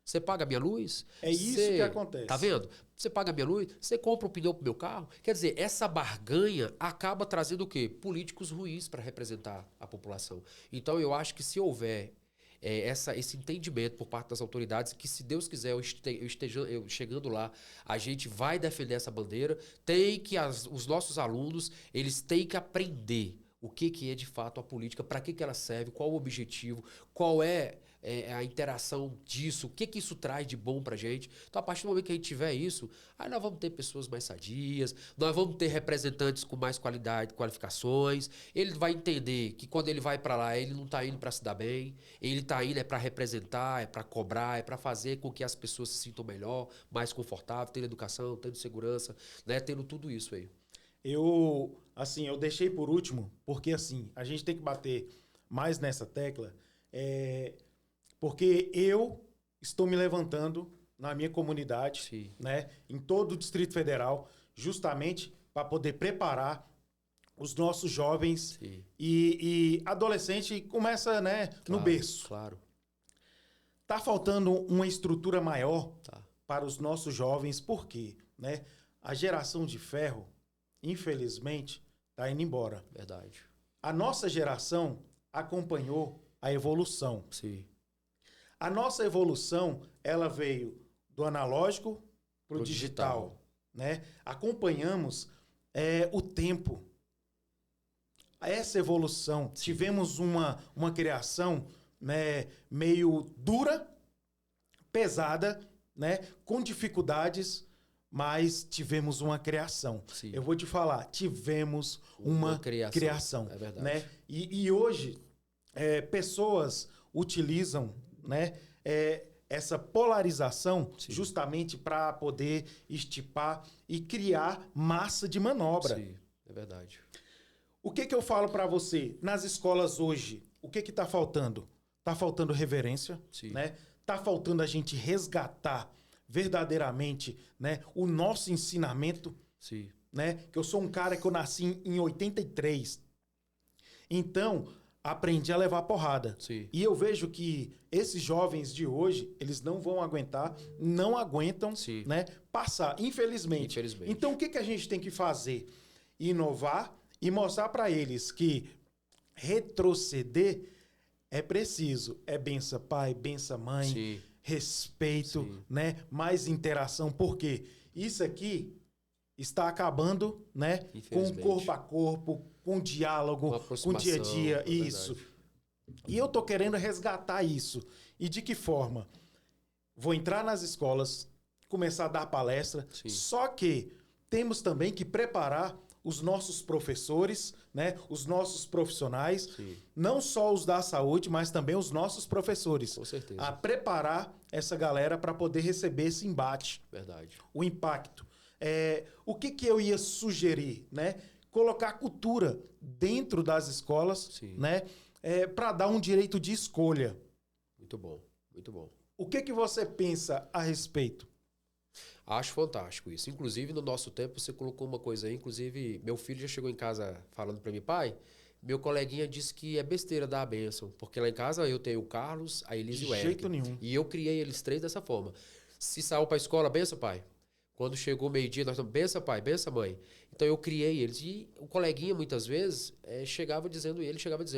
Você paga a minha luz? É isso que acontece. Tá vendo? Você paga a minha luz, você compra um pneu pro meu carro. Quer dizer, essa barganha acaba trazendo o quê? Políticos ruins para representar a população. Então, eu acho que se houver esse entendimento por parte das autoridades, que se Deus quiser, eu chegando lá, a gente vai defender essa bandeira, tem que os nossos alunos, eles têm que aprender o que é de fato a política, para que ela serve, qual o objetivo, qual é a interação disso, o que isso traz de bom pra gente. Então, a partir do momento que a gente tiver isso, aí nós vamos ter pessoas mais sadias, nós vamos ter representantes com mais qualidade, qualificações. Ele vai entender que quando ele vai para lá, ele não está indo para se dar bem, ele está indo para representar, para cobrar, para fazer com que as pessoas se sintam melhor, mais confortável, tendo educação, tendo segurança, né, tendo tudo isso aí. Eu deixei por último, porque assim, a gente tem que bater mais nessa tecla, porque eu estou me levantando na minha comunidade, Sim, né, em todo o Distrito Federal, justamente para poder preparar os nossos jovens e adolescente começa, né, claro, no berço. Claro. Tá faltando uma estrutura maior para os nossos jovens, porque, né, a geração de ferro, infelizmente, tá indo embora. Verdade. A nossa geração acompanhou a evolução. Sim. A nossa evolução, ela veio do analógico para o digital, né? Acompanhamos o tempo. Essa evolução, tivemos uma criação, né, meio dura, pesada, né, com dificuldades, mas tivemos uma criação. Sim. Eu vou te falar, tivemos uma criação. É verdade. Né? E hoje, pessoas utilizam, né, essa polarização justamente para poder estipar e criar massa de manobra. Sim, é verdade. O que eu falo para você? Nas escolas hoje, o que está faltando? Está faltando reverência, né? Está faltando a gente resgatar verdadeiramente, né, o nosso ensinamento. Sim. Né? Que eu sou um cara que eu nasci em 83. Então, aprendi a levar porrada. Sim. E eu vejo que esses jovens de hoje, eles não vão aguentar, não aguentam, né, passar, infelizmente. Então, o que a gente tem que fazer? Inovar e mostrar para eles que retroceder é preciso. É benção pai, benção mãe, respeito, né, mais interação. Por quê? Isso aqui está acabando, né, com corpo a corpo, com diálogo, com dia a dia, isso. E eu tô querendo resgatar isso. E de que forma? Vou entrar nas escolas, começar a dar palestra, só que temos também que preparar os nossos professores, né, os nossos profissionais, não só os da saúde, mas também os nossos professores. Com certeza. A preparar essa galera para poder receber esse embate. Verdade. O impacto. O que eu ia sugerir, né? Colocar cultura dentro das escolas, né? Para dar um direito de escolha. Muito bom, muito bom. O que você pensa a respeito? Acho fantástico isso. Inclusive, no nosso tempo, você colocou uma coisa aí. Inclusive, meu filho já chegou em casa falando para mim, pai, meu coleguinha disse que é besteira dar a bênção. Porque lá em casa eu tenho o Carlos, a Elise e o Eric. De jeito nenhum. E eu criei eles três dessa forma. Se saiu para a escola, benção, pai. Quando chegou meio-dia, nós estamos, benção, pai, benção, mãe. Então eu criei eles. E o coleguinha, muitas vezes, chegava dizendo,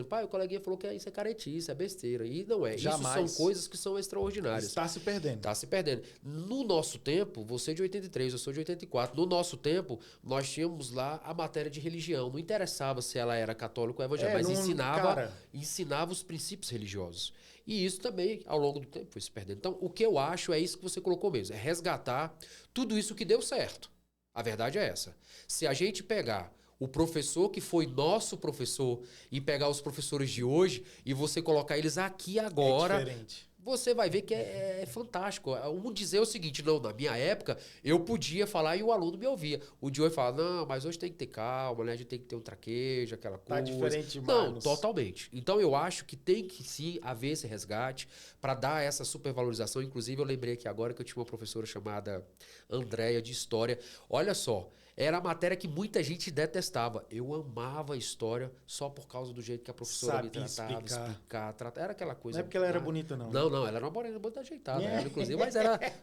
pai, o coleguinha falou que isso é caretice, é besteira. E não é. Jamais. Isso são coisas que são extraordinárias. Está se perdendo. Está se perdendo. No nosso tempo, você é de 83, eu sou de 84. No nosso tempo, nós tínhamos lá a matéria de religião. Não interessava se ela era católica ou evangélica, mas ensinava os princípios religiosos. E isso também, ao longo do tempo, foi se perdendo. Então, o que eu acho é isso que você colocou mesmo. É resgatar tudo isso que deu certo. A verdade é essa. Se a gente pegar o professor que foi nosso professor e pegar os professores de hoje e você colocar eles aqui agora, É diferente. você vai ver que é fantástico. Um dizer o seguinte, não, na minha época eu podia falar e o aluno me ouvia. O de hoje fala, não, mas hoje tem que ter calma, né? A gente tem que ter um traquejo, aquela Tá coisa. diferente demais. Não, totalmente. Então eu acho que tem que sim haver esse resgate para dar essa supervalorização. Inclusive eu lembrei aqui agora que eu tinha uma professora chamada Andréia de História. Olha só, era a matéria que muita gente detestava. Eu amava a história só por causa do jeito que a professora me Sabia tratava, explicar. Era aquela coisa. Não é porque ela era bonita, não. Não, não, ela era uma morena muito ajeitada, ela, inclusive,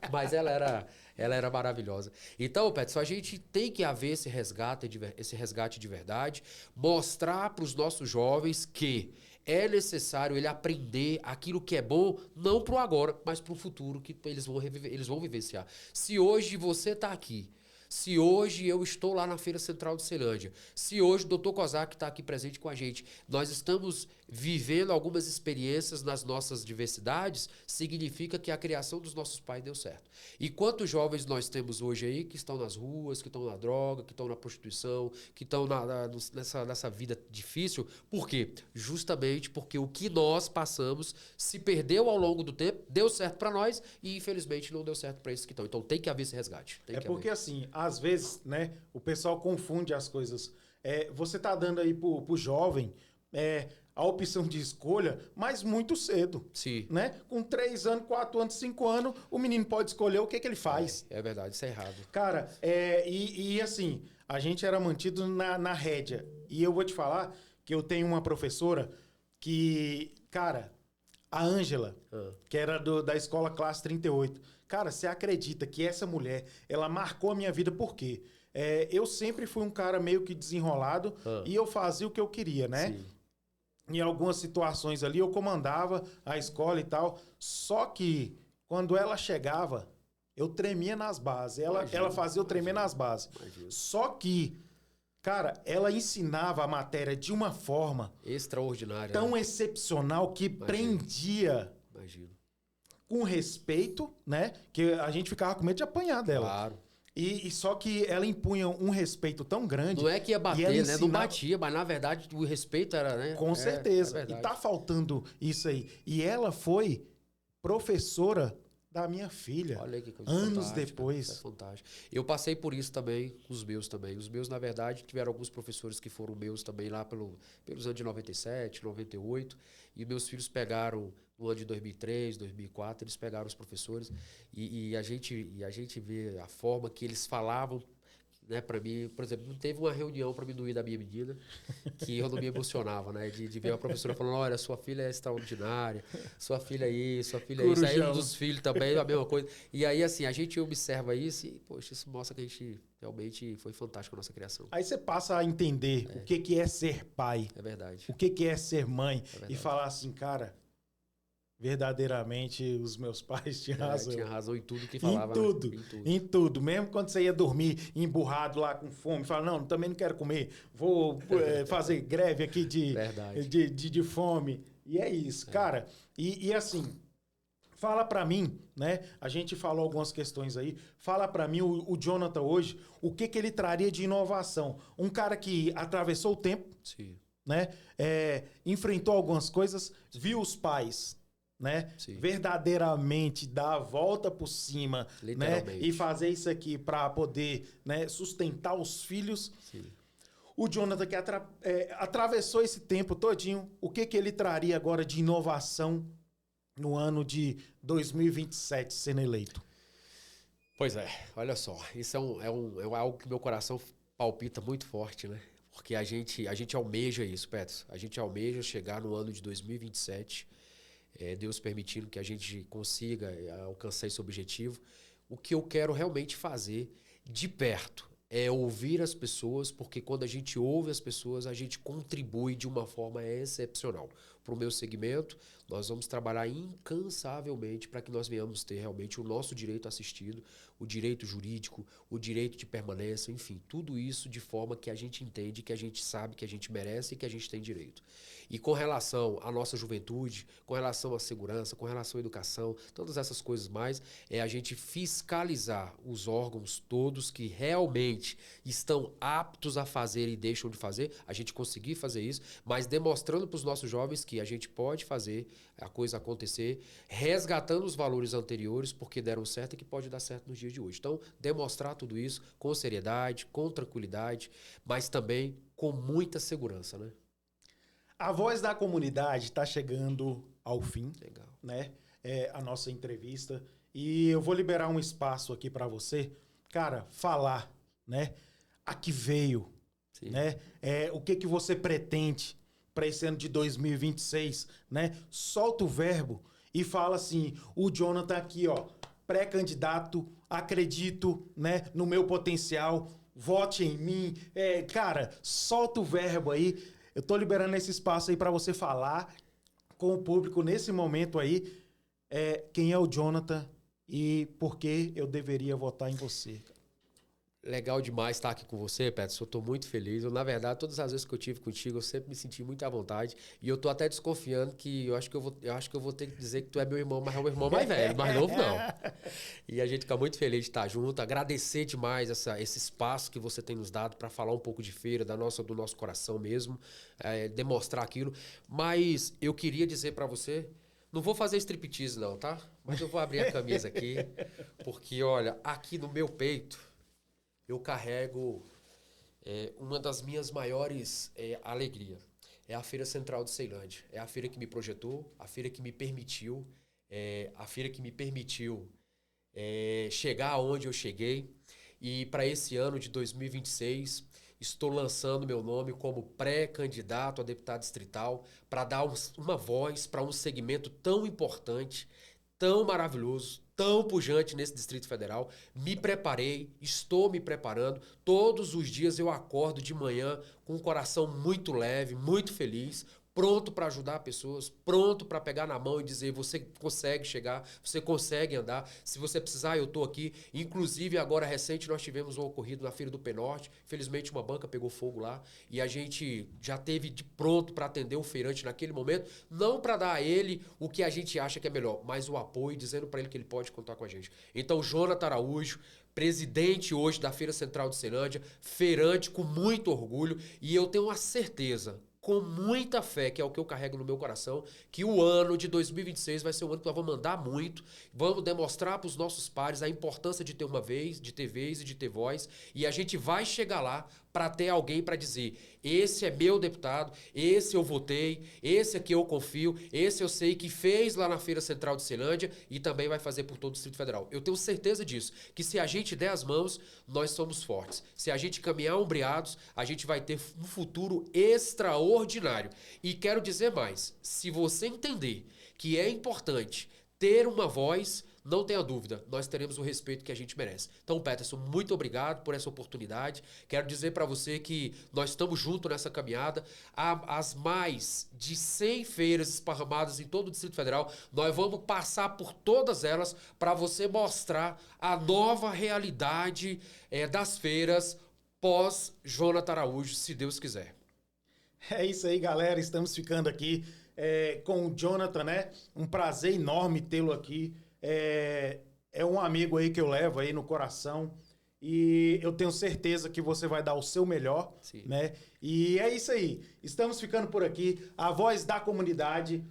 mas ela era maravilhosa. Então, Peterson, a gente tem que haver esse resgate de verdade, mostrar para os nossos jovens que é necessário ele aprender aquilo que é bom, não para o agora, mas para o futuro, que eles vão vivenciar. Se hoje você está aqui, se hoje eu estou lá na Feira Central de Ceilândia, se hoje o Dr. Kozak está aqui presente com a gente, nós estamos vivendo algumas experiências nas nossas diversidades, significa que a criação dos nossos pais deu certo. E quantos jovens nós temos hoje aí que estão nas ruas, que estão na droga, que estão na prostituição, que estão nessa vida difícil? Por quê? Justamente porque o que nós passamos se perdeu ao longo do tempo, deu certo para nós e infelizmente não deu certo para esses que estão. Então tem que haver esse resgate. Porque assim, às vezes, né, o pessoal confunde as coisas. Você tá dando aí pro jovem a opção de escolha, mas muito cedo. Sim. Né? Com 3 anos, 4 anos, 5 anos, o menino pode escolher o que ele faz. É verdade, isso é errado. Cara, e assim, a gente era mantido na rédea. E eu vou te falar que eu tenho uma professora que, cara, a Ângela, que era da escola classe 38. Cara, você acredita que essa mulher, ela marcou a minha vida por quê? Eu sempre fui um cara meio que desenrolado e eu fazia o que eu queria, né? Sim. Em algumas situações ali eu comandava a escola e tal. Só que quando ela chegava, eu tremia nas bases. Ela fazia eu tremer nas bases. Imagina. Só que, cara, ela ensinava a matéria de uma forma extraordinária, tão né? excepcional que prendia com respeito, né? Que a gente ficava com medo de apanhar dela. Claro. E só que ela impunha um respeito tão grande. Não é que ia bater, né? Não batia, mas na verdade o respeito era, né? Com certeza. E tá faltando isso aí. E ela foi professora da minha filha. Olha que coisa anos depois. É fantástico. Eu passei por isso também com os meus também. Os meus, na verdade, tiveram alguns professores que foram meus também lá pelos anos de 97, 98. E meus filhos pegaram no ano de 2003, 2004, eles pegaram os professores e a gente vê a forma que eles falavam, né, para mim. Por exemplo, não teve uma reunião para mim não ir da minha menina que eu não me emocionava, né, de ver a professora falando, olha, sua filha é extraordinária, sua filha é isso, sua filha é isso. Aí dos filhos também, a mesma coisa. E aí, assim, a gente observa isso e, poxa, isso mostra que a gente realmente foi fantástico a nossa criação. Aí você passa a entender o que é ser pai. É verdade. O que é ser mãe. E falar assim, cara, verdadeiramente os meus pais tinham razão. Tinha razão em tudo que falava. Em tudo. Mesmo quando você ia dormir emburrado lá com fome, fala, não, também não quero comer, vou fazer greve aqui de fome. E é isso, cara. E assim, fala pra mim, né? A gente falou algumas questões aí. Fala pra mim, o Jonathan hoje, o que ele traria de inovação? Um cara que atravessou o tempo, sim, né? Enfrentou algumas coisas, viu os pais, né? Sim. Verdadeiramente dar a volta por cima, né? E fazer isso aqui para poder, né, sustentar os filhos. Sim. O Jonathan que atravessou esse tempo todinho, o que ele traria agora de inovação no ano de 2027 sendo eleito? Pois é, olha só, isso é algo que meu coração palpita muito forte, né? Porque a gente almeja isso, Petros. A gente almeja chegar no ano de 2027, Deus permitindo que a gente consiga alcançar esse objetivo. O que eu quero realmente fazer de perto é ouvir as pessoas, porque quando a gente ouve as pessoas, a gente contribui de uma forma excepcional. para o meu segmento, nós vamos trabalhar incansavelmente para que nós venhamos ter realmente o nosso direito assistido, o direito jurídico, o direito de permanência, enfim, tudo isso de forma que a gente entende, que a gente sabe, que a gente merece e que a gente tem direito. E com relação à nossa juventude, com relação à segurança, com relação à educação, todas essas coisas mais, é a gente fiscalizar os órgãos todos que realmente estão aptos a fazer e deixam de fazer, a gente conseguir fazer isso, mas demonstrando para os nossos jovens que a gente pode fazer a coisa acontecer, resgatando os valores anteriores porque deram certo e que pode dar certo nos dias de hoje. Então, demonstrar tudo isso com seriedade, com tranquilidade, mas também com muita segurança, né? A Voz da Comunidade está chegando ao fim. Legal. Né? A nossa entrevista. E eu vou liberar um espaço aqui para você, cara, falar, né? A que veio, Sim. né? O que você pretende para esse ano de 2026, né? Solta o verbo e fala assim, o Jonathan aqui, ó, pré-candidato, acredito, né, no meu potencial, vote em mim. Cara, solta o verbo aí. Eu tô liberando esse espaço aí para você falar com o público nesse momento aí, quem é o Jonathan e por que eu deveria votar em você. Legal demais estar aqui com você, Peterson. Eu estou muito feliz. Na verdade, todas as vezes que eu tive contigo, eu sempre me senti muito à vontade. E eu estou até desconfiando que eu acho que eu vou ter que dizer que tu é meu irmão, mas é o meu irmão mais velho, mais novo não. E a gente fica muito feliz de estar junto. Agradecer demais esse espaço que você tem nos dado para falar um pouco de feira, do nosso coração mesmo, demonstrar aquilo. Mas eu queria dizer para você, não vou fazer striptease não, tá? Mas eu vou abrir a camisa aqui, porque olha, aqui no meu peito, eu carrego uma das minhas maiores alegrias. É a Feira Central de Ceilândia. É a feira que me projetou, a feira que me permitiu, chegar aonde eu cheguei. E para esse ano de 2026, estou lançando meu nome como pré-candidato a deputado distrital para dar uma voz para um segmento tão importante, tão maravilhoso, tão pujante nesse Distrito Federal. Me preparei, estou me preparando. Todos os dias eu acordo de manhã com um coração muito leve, muito feliz, pronto para ajudar pessoas, pronto para pegar na mão e dizer, você consegue chegar, você consegue andar, se você precisar eu estou aqui. Inclusive agora recente nós tivemos um ocorrido na Feira do Penorte, infelizmente uma banca pegou fogo lá e a gente já teve de pronto para atender o feirante naquele momento, não para dar a ele o que a gente acha que é melhor, mas o apoio, dizendo para ele que ele pode contar com a gente. Então, Jonathan Araújo, presidente hoje da Feira Central de Ceilândia, feirante com muito orgulho, e eu tenho a certeza, com muita fé, que é o que eu carrego no meu coração, que o ano de 2026 vai ser um ano que nós vamos mandar muito, vamos demonstrar para os nossos pares a importância de ter uma vez, de ter vez e de ter voz, e a gente vai chegar lá para ter alguém para dizer, esse é meu deputado, esse eu votei, esse aqui eu confio, esse eu sei que fez lá na Feira Central de Ceilândia e também vai fazer por todo o Distrito Federal. Eu tenho certeza disso, que se a gente der as mãos, nós somos fortes. Se a gente caminhar ombreados, a gente vai ter um futuro extraordinário. E quero dizer mais, se você entender que é importante ter uma voz, não tenha dúvida, nós teremos o respeito que a gente merece. Então, Peterson, muito obrigado por essa oportunidade. Quero dizer para você que nós estamos juntos nessa caminhada. As mais de 100 feiras esparramadas em todo o Distrito Federal, nós vamos passar por todas elas para você mostrar a nova realidade das feiras pós-Jonathan Araújo, se Deus quiser. É isso aí, galera. Estamos ficando aqui com o Jonathan, né? Um prazer enorme tê-lo aqui. É um amigo aí que eu levo aí no coração e eu tenho certeza que você vai dar o seu melhor, Sim. Né? E é isso aí. Estamos ficando por aqui. A Voz da Comunidade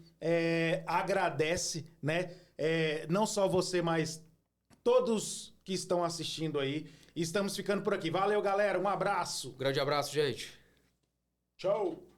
agradece, né? Não só você, mas todos que estão assistindo aí. Estamos ficando por aqui. Valeu, galera. Um abraço. Grande abraço, gente. Tchau.